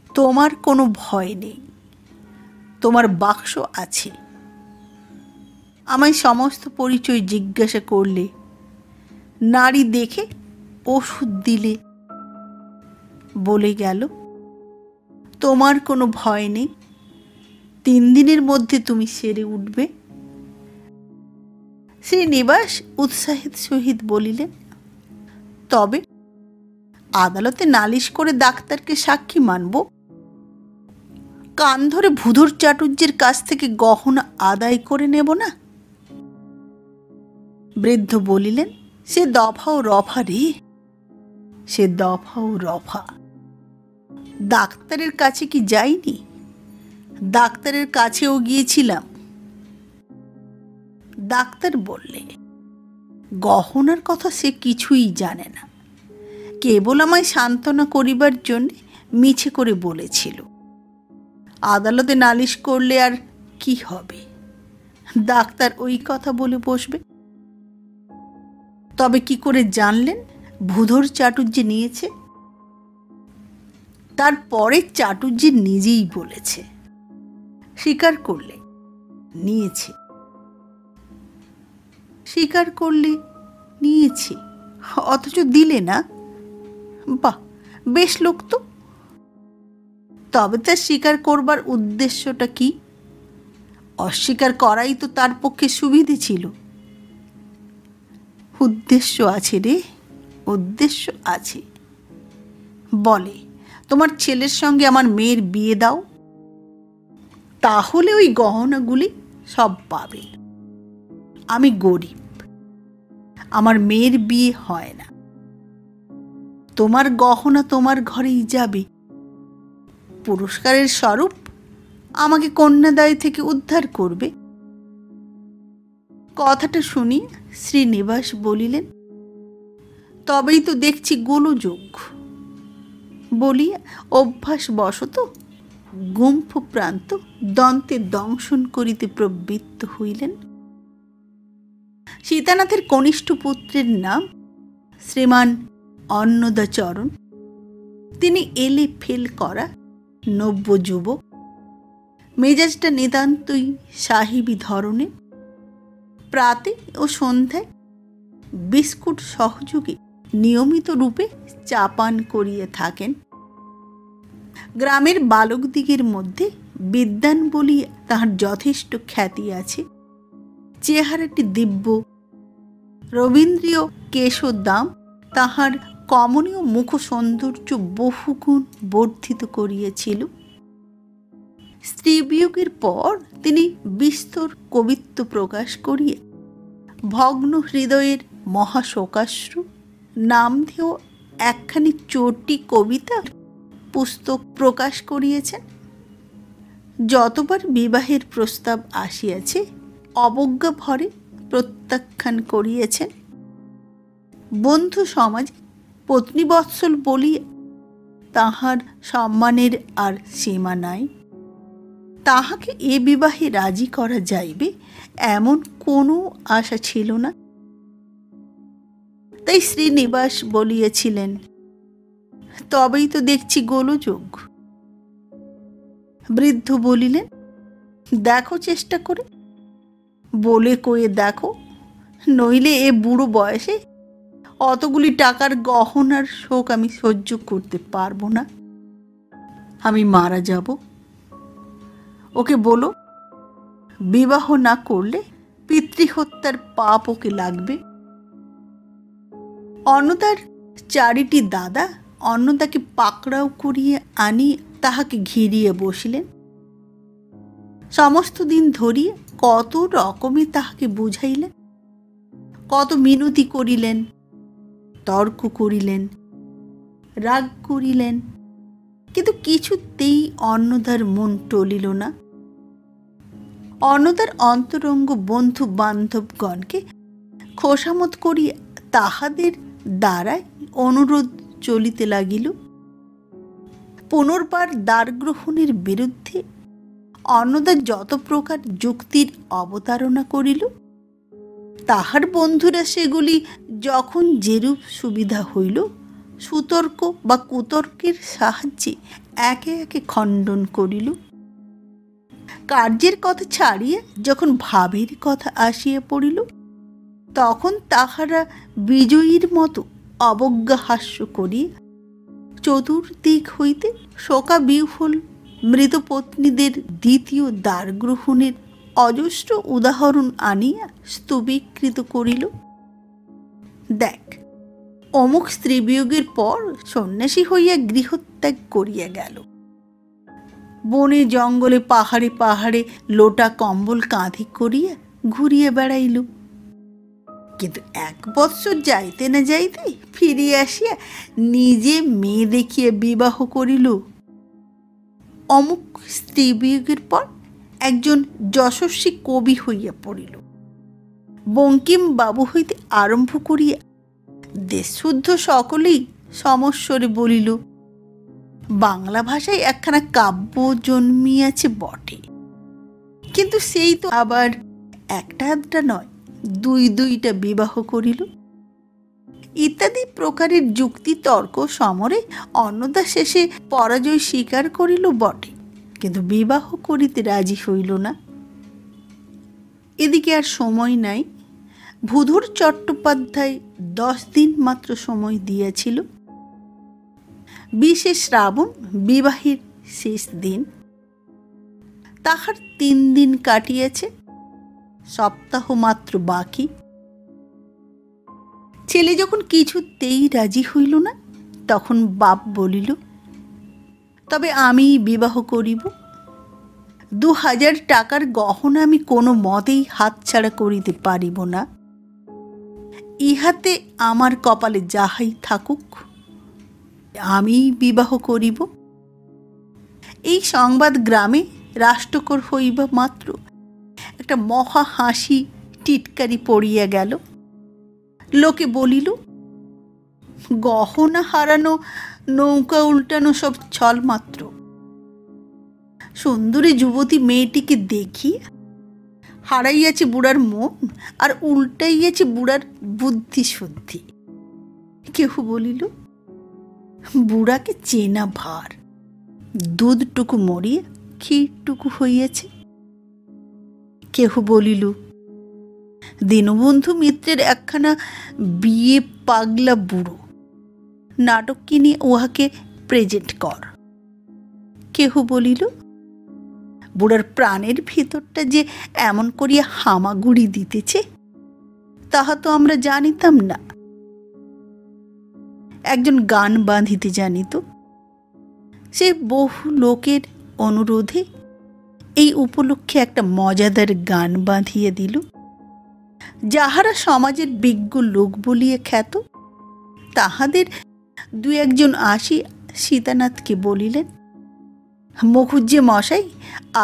তোমার কোনো ভয় নেই, তোমার বাক্স আছে। আমায় সমস্ত পরিচয় জিজ্ঞাসা করলে, নারী দেখে ওষুধ দিলে, বলে গেল, তোমার কোনো ভয় নেই, 3 দিনের মধ্যে তুমি সেরে উঠবে। শ্রীনিবাস উৎসাহের সহিত বলিলেন, তবে আদালতে নালিশ করে ডাক্তারকে সাক্ষী মানব? কান ধরে ভূধর চাটুর্যের কাছ থেকে গহনা আদায় করে নেব না? বৃদ্ধ বলিলেন, সে দফা ও রফা রে, সে দফা ও রফা। ডাক্তারের কাছে কি যাইনি? ডাক্তারের কাছেও গিয়েছিলাম। ডাক্তার বললে, গহনার কথা সে কিছুই জানে না, কেবল আমায় সান্ত্বনা করিবার জন্য মিছে করে বলেছিল। আদালতে নালিশ করলে আর কি হবে? ডাক্তার ওই কথা বলে বসবে। তবে কি করে জানলেন ভূধর চাটুর্যে নিয়েছে? তারপরে চাটুর্যে নিজেই বলেছে, স্বীকার করলে নিয়েছে, স্বীকার করলে নিয়েছে, অথচ দিলে না। বাহ, বেশ লোক তো। তবে তার স্বীকার করবার উদ্দেশ্যটা কি? অস্বীকার করাই তো তার পক্ষে সুবিধে ছিল। উদ্দেশ্য আছে রে, উদ্দেশ্য আছে। বলে, তোমার ছেলের সঙ্গে আমার মেয়ের বিয়ে দাও, তাহলে ওই গহনাগুলি সব পাবে। আমি গরিব, আমার মেয়ের বিয়ে হয় না। তোমার গহনা তোমার ঘরেই যাবে। পুরস্কারের স্বরূপ আমাকে কন্যাদায় থেকে উদ্ধার করবে। কথাটা শুনি শ্রীনিবাস বলিলেন, তবেই তো দেখছি গোলযোগ। বলিয়া অভ্যাসবশত গুম্ফ প্রান্ত দন্তে দংশন করিতে প্রবৃত্ত হইলেন। সীতানাথের কনিষ্ঠ পুত্রের নাম শ্রীমান অন্নদাচরণ। তিনি এলে ফেল করা নব্য যুবক, মেজাজটা নিতান্তই সাহেবী ধরনের। প্রাতে ও সন্ধ্যায় বিস্কুট সহযোগে নিয়মিত রূপে চা পান করিয়ে থাকেন। গ্রামের বালকদিগের মধ্যে বিদ্বান বলিয়া তাহার যথেষ্ট খ্যাতি আছে। চেহারাটি দিব্য, রবীন্দ্রীয় কেশদাম তাহার কমনীয় মুখ সৌন্দর্য বহুগুণ বর্ধিত করিয়াছিল। স্ত্রীবিয়োগের পর তিনি বিস্তর কবিত্ব প্রকাশ করিয়া ভগ্ন হৃদয়ের মহাশোকাশ্রু নামধেয় একখানি চটি কবিতা পুস্তক প্রকাশ করিয়েছেন। যতবার বিবাহের প্রস্তাব আসিয়াছে অবজ্ঞা ভরে প্রত্যাখ্যান করিয়েছেন। বন্ধু সমাজে পত্নীবৎসল বলিয়া তাহার সম্মানের আর সীমা নাই। তাহাকে এ বিবাহে রাজি করা যাইবে এমন কোনো আশা ছিল না। তাই শ্রীনিবাস বলিয়াছিলেন, তবেই তো দেখছি গোলযোগ। বৃদ্ধ বলিলেন, দেখো চেষ্টা করে। বলে কয়ে দেখো, নইলে এ বুড়ো বয়সে অতগুলি টাকার গহনার শোক আমি সহ্য করতে পারবো না। আমি মারা যাব। ওকে বলো, বিবাহ না করলে পিতৃহত্যার পাপ ওকে লাগবে। অন্নদার চারিটি দাদা অন্নদাকে পাকড়াও করিয়ে আনি তাহাকে ঘিরিয়ে বসিলেন। সমস্ত দিন ধরিয়া কত রকমে তাহাকে বুঝাইলেন, কত মিনতি করিলেন, তর্ক করিলেন, রাগ করিলেন, কিন্তু কিছুতেই অন্নদার মন টলিল না। অন্নদার অন্তরঙ্গ বন্ধু বান্ধবগণকে খোসামত করিয়া তাহাদের দ্বারাই অনুরোধ চলিতে লাগিল। পুনর্বার দ্বারগ্রহণের বিরুদ্ধে অন্নদা যত প্রকার যুক্তির অবতারণা করিল, তাহার বন্ধুরা সেগুলি যখন যেরূপ সুবিধা হইল সুতর্ক বা কুতর্কের সাহায্যে একে একে খণ্ডন করিল। কার্যের কথা ছাড়িয়া যখন ভাবের কথা আসিয়া পড়িল, তখন তাহারা বিজয়ীর মতো অবজ্ঞা হাস্য করিয়া চতুর্দিক হইতে শোকাবিহ্বল মৃতপত্নীদের দ্বিতীয় দ্বারগ্রহণের অজস্র উদাহরণ আনিয়া স্তবীকৃত করিল। দেখ, অমুক স্ত্রীবিয়োগের পর সন্ন্যাসী হইয়া গৃহত্যাগ করিয়া গেল, বনে জঙ্গলে পাহাড়ে পাহাড়ে লোটা কম্বল কাঁধে করিয়া ঘুরিয়া বেড়াইল, কিন্তু 1 বৎসর যাইতে না যাইতে ফিরিয়া আসিয়া নিজে মেয়ে দেখিয়া বিবাহ করিল। অমুক স্ত্রীবিয়োগের পর একজন যশস্বী কবি হইয়া পড়িল, বঙ্কিম বাবু হইতে আরম্ভ করিয়া দেশশুদ্ধ সকলেই সমস্বরে বলিল, বাংলা ভাষায় একখানা কাব্য জন্মিয়াছে বটে, কিন্তু সেই তো আবার একটা আধটা নয়, 2-2টা বিবাহ করিল। ইত্যাদি প্রকারের যুক্তি তর্ক সমরে অন্নদা শেষে পরাজয় স্বীকার করিল বটে, কিন্তু বিবাহ করিতে রাজি হইল না। এদিকে আর সময় নাই। ভূধর চট্টোপাধ্যায় 10 দিন মাত্র সময় দিয়েছিল। 20শে শ্রাবণ বিবাহের শেষ দিন। তাহার 3 দিন কাটিয়াছে, সপ্তাহ মাত্র বাকি। ছেলে যখন কিছুতেই রাজি হইল না, তখন বাপ বলিল, তবে আমি বিবাহ করিব। 2000 টাকার গহনা আমি কোনো মতেই হাতছাড়া করিতে পারিব না। ইহাতে আমার কপালে যাহাই থাকুক, আমি বিবাহ করিব। এই সংবাদ গ্রামে রাষ্ট্রকর হইবা মাত্র একটা মহা হাসি টিটকারি পড়িয়া গেল। লোকে বলিল, গহনা হারানো, নৌকা উল্টানো সব ছল মাত্র। সুন্দরী যুবতী মেয়েটিকে দেখিয়া হারাইয়াছে বুড়ার মন, আর উল্টাইয়াছে বুড়ার বুদ্ধি শুদ্ধি। কেহ বলিল, বুড়াকে চেনা ভার, দুধটুকু মরিয়া ক্ষীরটুকু হইয়াছে। কেহ বলিল, দীনবন্ধু মিত্রের একখানা বিয়ে পাগলা বুড়ো, নাটক কিনে উহাকে প্রেজেন্ট কর। কেহ বলিল, বুড়ার প্রাণের ভিতরটা যে এমন করিয়া হামাগুড়ি দিতেছে, তাহা তো আমরা জানিতাম না। একজন গান বাঁধিতে জানিত, সে বহু লোকের অনুরোধে এই উপলক্ষে একটা মজাদার গান বাঁধিয়ে দিল। যাহারা সমাজের বিজ্ঞ লোক বলিয়া খ্যাত, তাহাদের 2-1 জন আসি সীতানাথকে বলিলেন, মুখুজ্জে মশাই,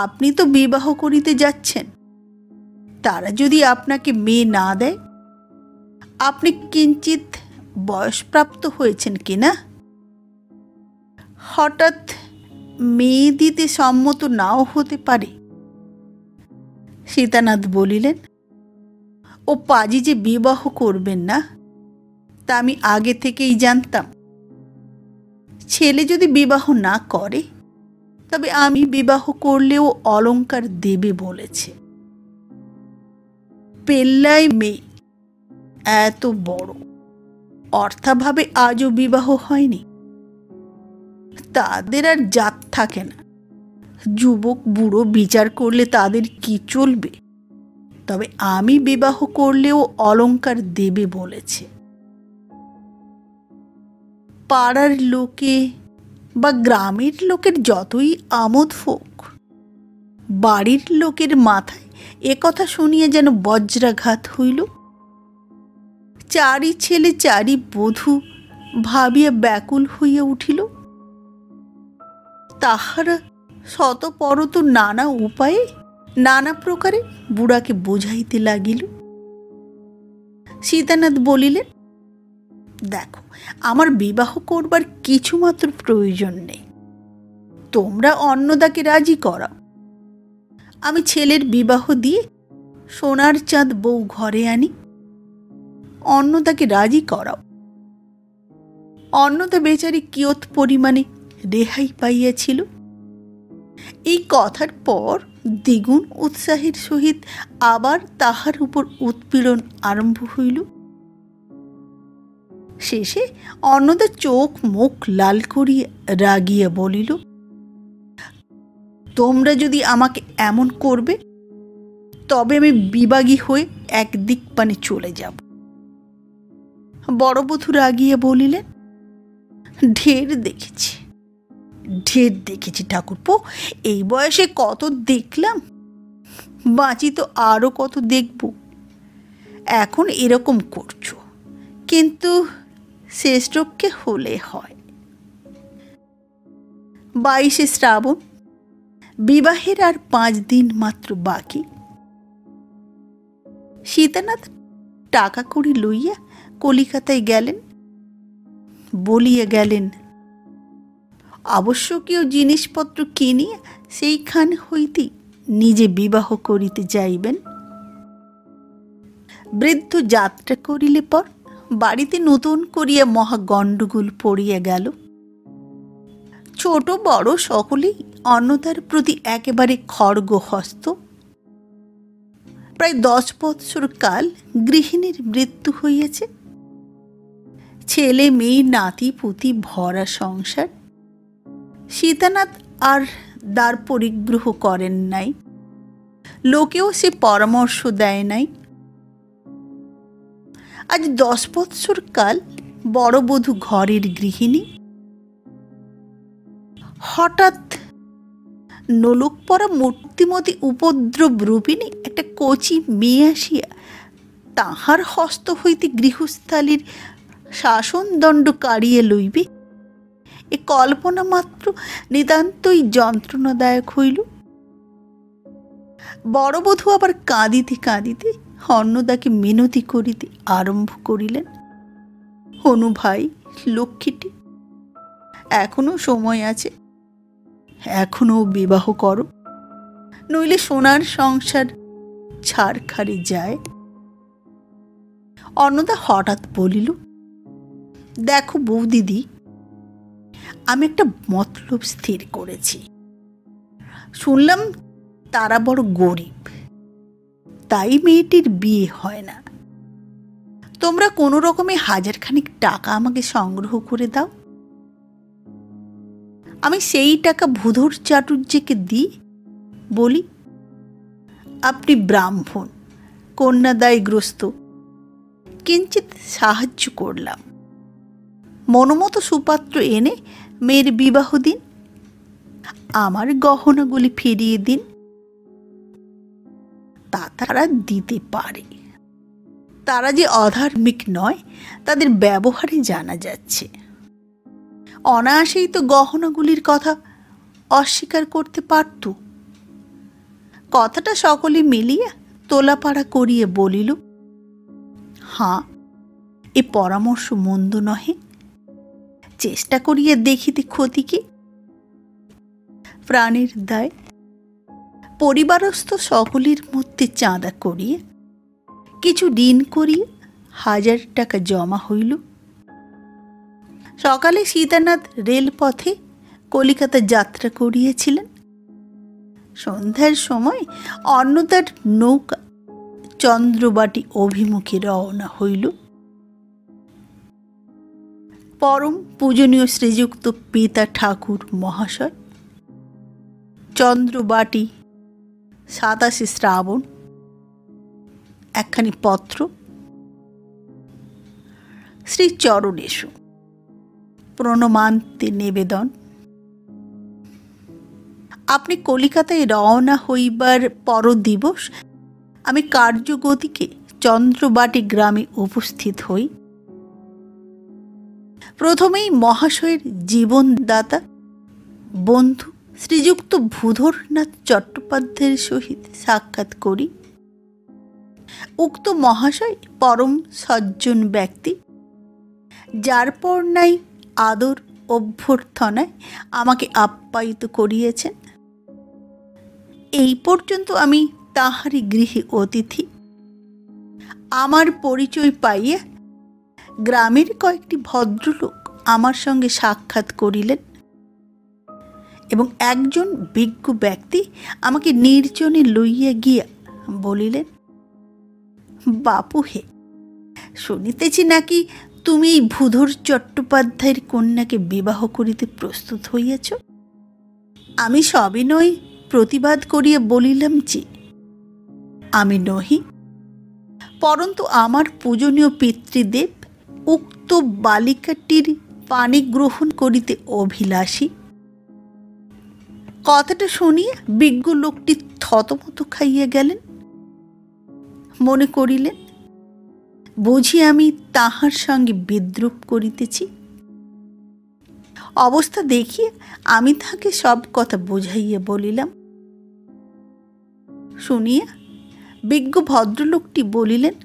আপনি তো বিবাহ করিতে যাচ্ছেন, তারা যদি আপনাকে মেয়ে না দেয়, আপনি কিঞ্চিত বয়সপ্রাপ্ত হয়েছেন কিনা? হঠাৎ মেয়ে দিতে সম্মত নাও হতে পারে। সীতানাথ বলিলেন, ও পাজি যে বিবাহ করবেন না, তা আমি আগে থেকেই জানতাম। ছেলে যদি বিবাহ না করে, তবে আমি বিবাহ করলেও অলংকার দেবে বলেছে। পেল্লাই মেয়ে, এত বড়, অর্থাভাবে আজও বিবাহ হয়নি। তাদের আর জাত থাকে না। যুবক বুড়ো বিচার করলে তাদের কি চলবে? তবে আমি বিবাহ করলেও অলংকার দেবে বলেছে। পাড়ার লোকে বা গ্রামের লোকের যতই আমোদ হোক, বাড়ির লোকের মাথায় একথা শুনিয়ে যেন বজ্রাঘাত হইল। চারি ছেলে চারি বধূ ভাবিয়া ব্যাকুল হইয়া উঠিল। তাহারা শতপরত নানা উপায়ে নানা প্রকারে বুড়াকে বুঝাইতে লাগিল। সীতানাথ বলিলেন, দেখো, আমার বিবাহ করবার কিছুমাত্র প্রয়োজন নেই। তোমরা অন্নদাকে রাজি করাও। আমি ছেলের বিবাহ দিয়ে সোনার চাঁদ বউ ঘরে আনি। অন্নদাকে রাজি করাও। অন্নদা বেচারি কিয়ৎ পরিমাণে রেহাই পাইয়াছিল। এই কথার পর দ্বিগুণ উৎসাহের সহিত আবার তাহার উপর উৎপীড়ন আরম্ভ হইল। শেষে অন্নদা চোখ মুখ লাল করিয়া রাগিয়া বলিল, তোমরা যদি আমাকে এমন করবে তবে আমি বিবাগী হয়ে একদিক পানে চলে যাব। বড় বধূ রাগিয়া বলিলেন, ঢের দেখেছি ঠাকুরপো, এই বয়সে কত দেখলাম, বাঁচি তো আরো কত দেখব। এখন এরকম করছো, কিন্তু শেষরক্ষে হলে হয়। 22শে শ্রাবণ, বিবাহের আর 5 দিন মাত্র বাকি। সীতানাথ টাকা কড়ি লইয়া কলিকাতায় গেলেন। বলিয়া গেলেন, আবশ্যকীয় জিনিসপত্র কিনিয়া সেইখান হইতে নিজে বিবাহ করিতে যাইবেন। বৃদ্ধ যাত্রা করিলে পর বাড়িতে নতুন করিয়া মহা গণ্ডগোল পড়িয়া গেল। ছোট বড় সকলেই অন্নদার প্রতি একেবারে খড়গহস্ত। প্রায় 10 বৎসর কাল গৃহিণীর মৃত্যু হইয়াছে। ছেলে মেয়ে নাতি পুতি ভরা সংসার। সীতানাথ আর দ্বার পরিগ্রহ করেন নাই, লোকেও সে পরামর্শ দেয় নাই। আজ 10 বৎসর কাল বড় বধূ ঘরের গৃহিণী। হঠাৎ নোলক পরা মূর্তিমতী উপদ্রব রূপিণী একটা কচি মেয়ে আসিয়া তাহার হস্ত হইতে গৃহস্থালীর শাসনদণ্ড কাড়িয়ে লইবে, এ কল্পনা মাত্র নিতান্তই যন্ত্রণাদায়ক হইল। বড় বধূ আবার কাঁদিতে কাঁদিতে অন্নদাকে মিনতি করিতে আরম্ভ করিলেন, হনু ভাই, লক্ষ্মীটি, এখনো সময় আছে, এখনো বিবাহ করো, নইলে সোনার সংসার ছাড়খাড়ি যায়। অন্নদা হঠাৎ বলিল, দেখো বৌদিদি, আমি একটা মতলব স্থির করেছি। শুনলাম তারা বড় গরিব, তাই মেয়েটির বিয়ে হয় না। তোমরা কোনো রকমে 1000 খানিক টাকা আমাকে সংগ্রহ করে দাও। আমি সেই টাকা ভূধর চাটুর্যকে দিই, বলি, আপনি ব্রাহ্মণ, কন্যাদায়গ্রস্ত, কিঞ্চিত সাহায্য করলাম। মনোমতো সুপাত্র এনে মেয়ের বিবাহ দিন, আমার গহনাগুলি ফিরিয়ে দিন। তা তারা দিতে পারে। তারা যে অধার্মিক নয় তাদের ব্যবহারে জানা যাচ্ছে। অনায়াসেই তো গহনাগুলির কথা অস্বীকার করতে পারত। কথাটা সকলে মিলিয়া তোলাপাড়া করিয়ে বলিল, হাঁ, এ পরামর্শ মন্দ নহে, চেষ্টা করিয়া দেখিতে ক্ষতি কি। প্রাণের দায়। পরিবারস্থ সকলের মধ্যে চাঁদা করিয়া কিছু ঋণ করিয়া 1000 টাকা জমা হইল। সকালে সীতানাথ রেলপথে কলিকাতা যাত্রা করিয়াছিলেন। সন্ধ্যার সময় অন্নদার নৌকা চন্দ্রবাটি অভিমুখে রওনা হইল। পরম পূজনীয় শ্রীযুক্ত পিতা ঠাকুর মহাশয়, চন্দ্রবাটি, 27 শ্রাবণ, একখানি পত্র। শ্রীচরণেষু প্রণমান্তে নিবেদন। আপনি কলিকাতায় রওনা হইবার পর দিবস আমি কার্যগতিকে চন্দ্রবাটি গ্রামে উপস্থিত হই। প্রথমেই মহাশয়ের জীবনদাতা বন্ধু শ্রীযুক্ত ভূধরনাথ চট্টোপাধ্যায়ের সহিত সাক্ষাৎ করি। উক্ত মহাশয় পরম সজ্জন ব্যক্তি, যার পর নাই আদর অভ্যর্থনায় আমাকে আপ্যায়িত করিয়েছেন। এই পর্যন্ত আমি তাহারই গৃহে অতিথি। আমার পরিচয় পাইয়া গ্রামের কয়েকটি ভদ্রলোক আমার সঙ্গে সাক্ষাৎ করিলেন এবং একজন বিজ্ঞ ব্যক্তি আমাকে নির্জনে লইয়া গিয়া বলিলেন, বাপু হে, শুনিতেছি নাকি তুমি এই ভূধর চট্টোপাধ্যায়ের কন্যাকে বিবাহ করিতে প্রস্তুত হইয়াছ। আমি সবিনয় প্রতিবাদ করিয়া বলিলাম যে আমি নহি, পরন্তু আমার পূজনীয় পিতৃদেব উক্ত বালিকাটির পানি গ্রহণ করিতে অভিলাষী। কথাটা শুনিয়া বিজ্ঞ লোকটি থতমত খাইয়া গেলেন। মনে করিলেন বুঝি আমি তাহার সঙ্গে বিদ্রূপ করিতেছি। অবস্থা দেখিয়া আমি তাকে সব কথা বুঝাইয়া বলিলাম। শুনিয়া বিজ্ঞ ভদ্রলোকটি বলিলেন,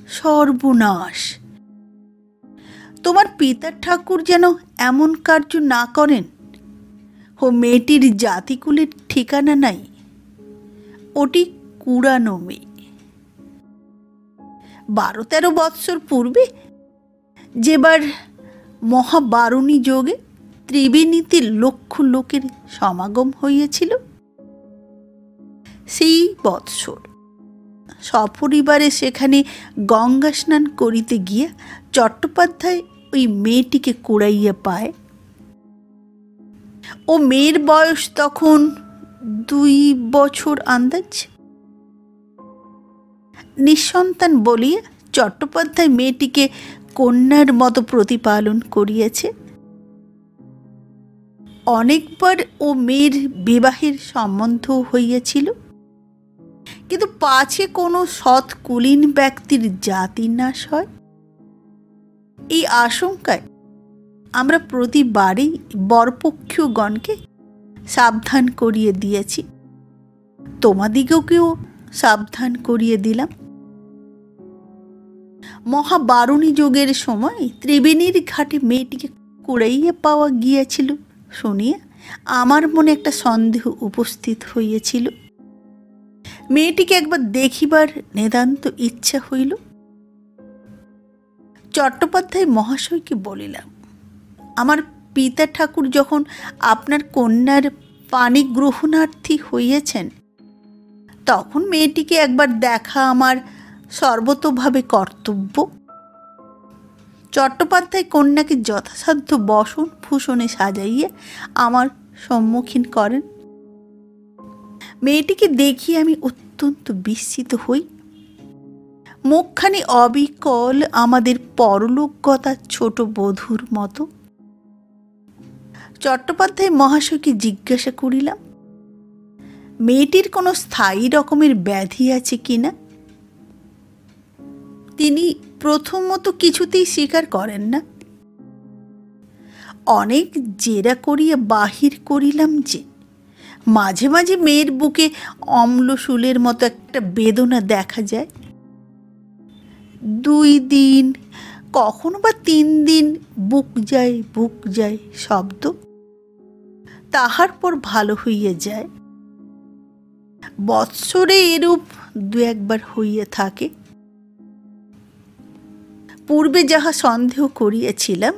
সর্বনাশ! তোমার পিতার ঠাকুর যেন এমন কার্য না করেন। ও মেয়েটির জাতিকুলের ঠিকানা নাই, ওটি কুড়ানো মেয়ে। 12-13 বৎসর পূর্বে যেবার মহাবারুণী যোগে ত্রিবেণীতে লক্ষ লোকের সমাগম হইয়াছিল, সেই বৎসর সপরিবারে সেখানে গঙ্গা স্নান করিতে গিয়া চট্টোপাধ্যায় ওই মেয়েটিকে কুড়াইয়া পায়। ও মেয়ের বয়স তখন 2 বছর আন্দাজ। নিঃসন্তান বলিয়া চট্টোপাধ্যায় মেয়েটিকে কন্যার মতো প্রতিপালন করিয়াছে। অনেকবার ও মেয়ের বিবাহের সম্বন্ধ হইয়াছিল, কিন্তু পাছে কোনো সৎ কুলীন ব্যক্তির জাতি নাশ হয়, এই আশঙ্কায় আমরা প্রতিবারই বরপক্ষীয়গণকে সাবধান করিয়ে দিয়েছি। তোমাদিগকেও সাবধান করিয়ে দিলাম। মহাবারুণী যোগের সময় ত্রিবেণীর ঘাটে মেয়েটিকে কুড়াইয়া পাওয়া গিয়াছিল শুনিয়া আমার মনে একটা সন্দেহ উপস্থিত হইয়াছিল। মেয়েটিকে একবার দেখিবার নিতান্ত ইচ্ছা হইল। চট্টোপাধ্যায় মহাশয়কে বলিলাম, আমার পিতা ঠাকুর যখন আপনার কন্যার পানি গ্রহণার্থী হইয়াছেন, তখন মেয়েটিকে একবার দেখা আমার সর্বতোভাবে কর্তব্য। চট্টোপাধ্যায় কন্যাকে যথাসাধ্য বসন ভূষণে সাজাইয়া আমার সম্মুখীন করেন। মেয়েটিকে দেখিয়ে আমি অত্যন্ত বিস্মিত হই। মুখখানি অবিকল আমাদের পরলোকগতা ছোট বধূর মতো। চট্টোপাধ্যায় মহাশয়কে জিজ্ঞাসা করিলাম, মেয়েটির কোনো স্থায়ী রকমের ব্যাধি আছে কিনা। তিনি প্রথমত কিছুতেই স্বীকার করেন না। অনেক জেরা করিয়া বাহির করিলাম যে মাঝে মাঝে মেয়ের বুকে অম্লশূলের মতো একটা বেদনা দেখা যায়। 2 দিন, কখনো বা 3 দিন বুক যায় শব্দ, তাহার পর ভালো হইয়া যায়। বৎসরে এরূপ 2-1 বার হইয়া থাকে। পূর্বে যাহা সন্দেহ করিয়াছিলাম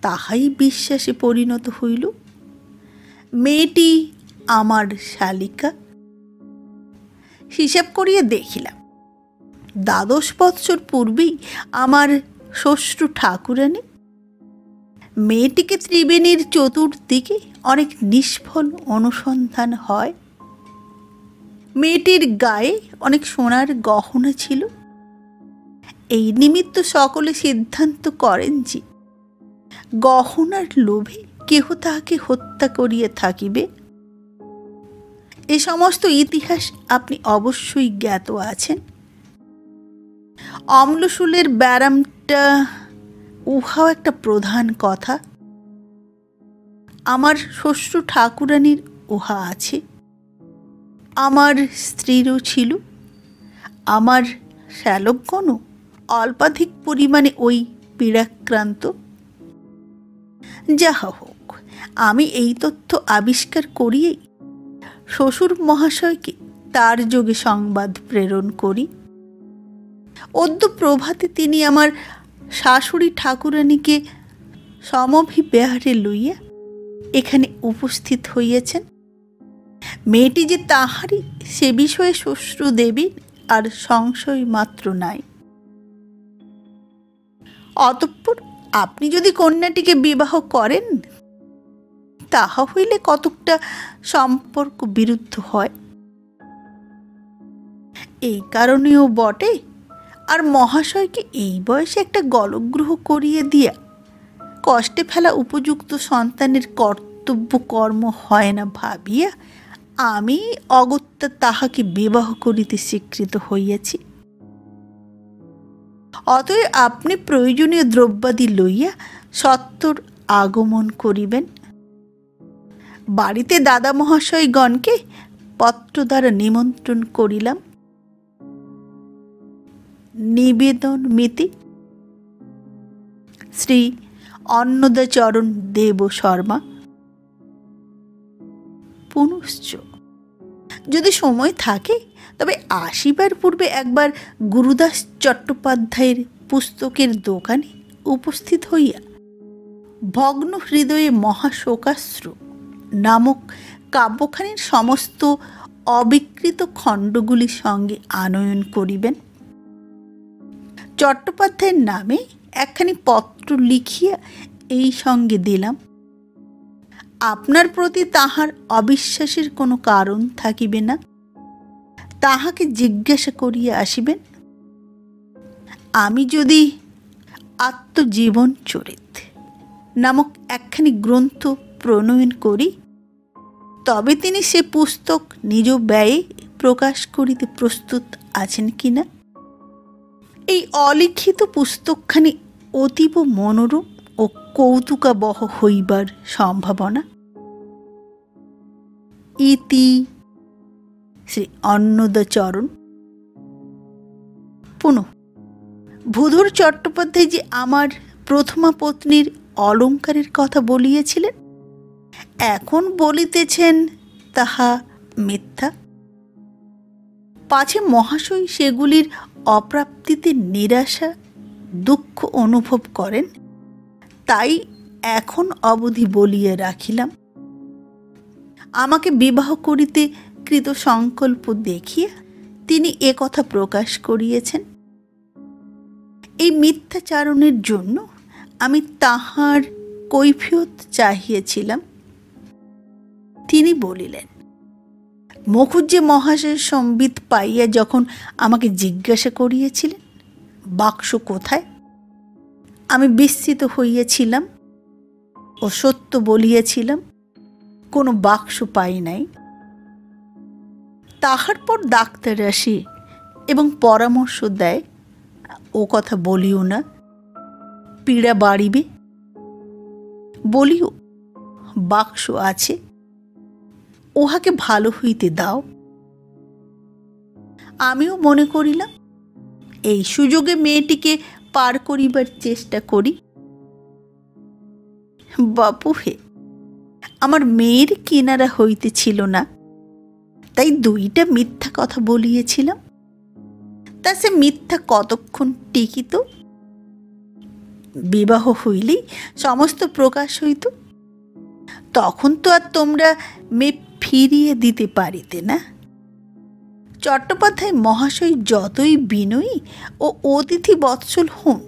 তাহাই বিশ্বাসে পরিণত হইল। মেয়েটি আমার শালিকা। হিসাব করিয়া দেখিলাম দ্বাদশ বৎসর পূর্বেই আমার শ্বশ্রু ঠাকুরানী মেয়েটিকে ত্রিবেণীর চতুর্দিকে অনেক নিষ্ফল অনুসন্ধান হয়। মেয়েটির গায়ে অনেক সোনার গহনা ছিল। এই নিমিত্ত সকলে সিদ্ধান্ত করেন যে গহনার লোভে কেহ তাহাকে হত্যা করিয়া থাকিবে। এ সমস্ত ইতিহাস আপনি অবশ্যই জ্ঞাত আছেন। অম্লশূলের ব্যারামটা উহাও একটা প্রধান কথা। আমার শ্বশ্রু ঠাকুরানীর উহা আছে, আমার স্ত্রীরও ছিল। আমার শ্যালকগণও অল্পাধিক পরিমাণে ওই পীড়াক্রান্ত। যাহা হোক, আমি এই তথ্য আবিষ্কার করিয়েই শ্বশুর মহাশয়কে তার যোগে সংবাদ প্রেরণ করি। অদ্য প্রভাতে তিনি আমার শাশুড়ি ঠাকুরানীকে সমভিব্যাহারে লইয়া এখানে উপস্থিত হইয়াছেন। মেয়েটি যে তাহারই সে বিষয়ে শ্বশ্রুদেবীর আর সংশয় মাত্র নাই। অতঃপর আপনি যদি কন্যাটিকে বিবাহ করেন, তাহা হইলে কতকটা সম্পর্ক বিরুদ্ধ হয়। এই কারণেও বটে, আর মহাশয়কে এই বয়সে একটা গলগ্রহ করিয়ে দিয়া কষ্টে ফেলা উপযুক্ত সন্তানের কর্তব্য কর্ম হয় না ভাবিয়া আমি অগত্যা তাহাকে বিবাহ করিতে স্বীকৃত হইয়াছি। অতএব আপনি প্রয়োজনীয় দ্রব্যাদি লইয়া সত্বর আগমন করিবেন। বাড়িতে দাদা মহাশয়গণকে পত্র দ্বারা নিমন্ত্রণ করিলাম। নিবেদন মিতি শ্রী অন্নদাচরণ দেব শর্মা। পুনশ্চ যদি সময় থাকে তবে আসিবার পূর্বে একবার গুরুদাস চট্টোপাধ্যায়ের পুস্তকের দোকানে উপস্থিত হইয়া ভগ্ন হৃদয়ে মহাশোকাশ্রু নামক কাব্যখানির সমস্ত অবিকৃত খণ্ডগুলির সঙ্গে আনয়ন করিবেন। চট্টোপাধ্যায়ের নামে একখানি পত্র লিখিয়া এই সঙ্গে দিলাম। আপনার প্রতি তাহার অবিশ্বাসের কোনো কারণ থাকিবে না। তাহাকে জিজ্ঞাসা করিয়া আসিবেন। আমি যদি আত্মজীবন চরিত নামক একখানি গ্রন্থ প্রণয়ন করি, তবে তিনি সে পুস্তক নিজ ব্যয়ে প্রকাশ করিতে প্রস্তুত আছেন কিনা। এই অলিখিত পুস্তকখানি অতীব মনোরম ও কৌতুকাবহ হইবার সম্ভাবনা। ইতি শ্রী অন্নদাচরণ। পুনঃ ভূধর চট্টোপাধ্যায় যে আমার প্রথমা পত্নীর অলঙ্কারের কথা বলিয়েছিলেন, এখন বলিতেছেন তাহা মিথ্যা। পাছে মহাশয় সেগুলির অপ্রাপ্তিতে নিরাশা দুঃখ অনুভব করেন, তাই এখন অবধি বলিয়া রাখিলাম। আমাকে বিবাহ করিতে কৃত সংকল্প দেখিয়া তিনি এ কথা প্রকাশ করিয়েছেন। এই মিথ্যাচারণের জন্য আমি তাহার কৈফিয়ত চাহিয়েছিলাম। তিনি বলিলেন, মুখুজ্জে মহাশয়ের সম্বিত পাইয়া যখন আমাকে জিজ্ঞাসা করিয়েছিলেন বাক্স কোথায়, আমি বিস্মিত হইয়াছিলাম ও সত্য বলিয়াছিলাম কোনো বাক্স পাই নাই। তাহার পর ডাক্তার আসে এবং পরামর্শ দেয়, ও কথা বলিও না, পীড়া বাড়িবে। বলিও বাক্স আছে, উহাকে ভালো হইতে দাও। আমিও মনে করিলাম এই সুযোগে মেয়েটিকে পার করিবার চেষ্টা করি। বাপু হে, আমার মেয়ের কিনারা হইতেছিল না, তাই দুইটা মিথ্যা কথা বলিয়েছিলাম। তা সে মিথ্যা কতক্ষণ টিকিত? বিবাহ হইলেই সমস্ত প্রকাশ হইত। তখন তো আর তোমরা মেয়ে ফিরিয়ে দিতে পারিতে না। চট্টোপাধ্যায় মহাশয় যতই বিনয়ী ও অতিথি বৎসল হন,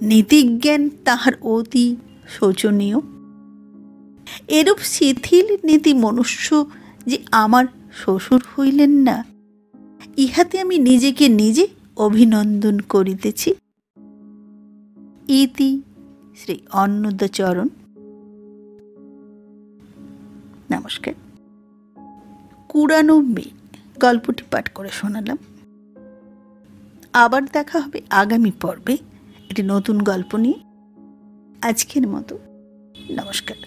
নীতিজ্ঞান তাহার অতি শোচনীয়। এরূপ শিথিল নীতি মনুষ্য যে আমার শ্বশুর হইলেন না, ইহাতে আমি নিজেকে নিজে অভিনন্দন করিতেছি। ইতি শ্রী অন্নদাচরণ। নমস্কার। কুড়ানো মেয়ে গল্পটি পাঠ করে শোনালাম। আবার দেখা হবে আগামী পর্বে একটি নতুন গল্প নিয়ে। আজকের মতো নমস্কার।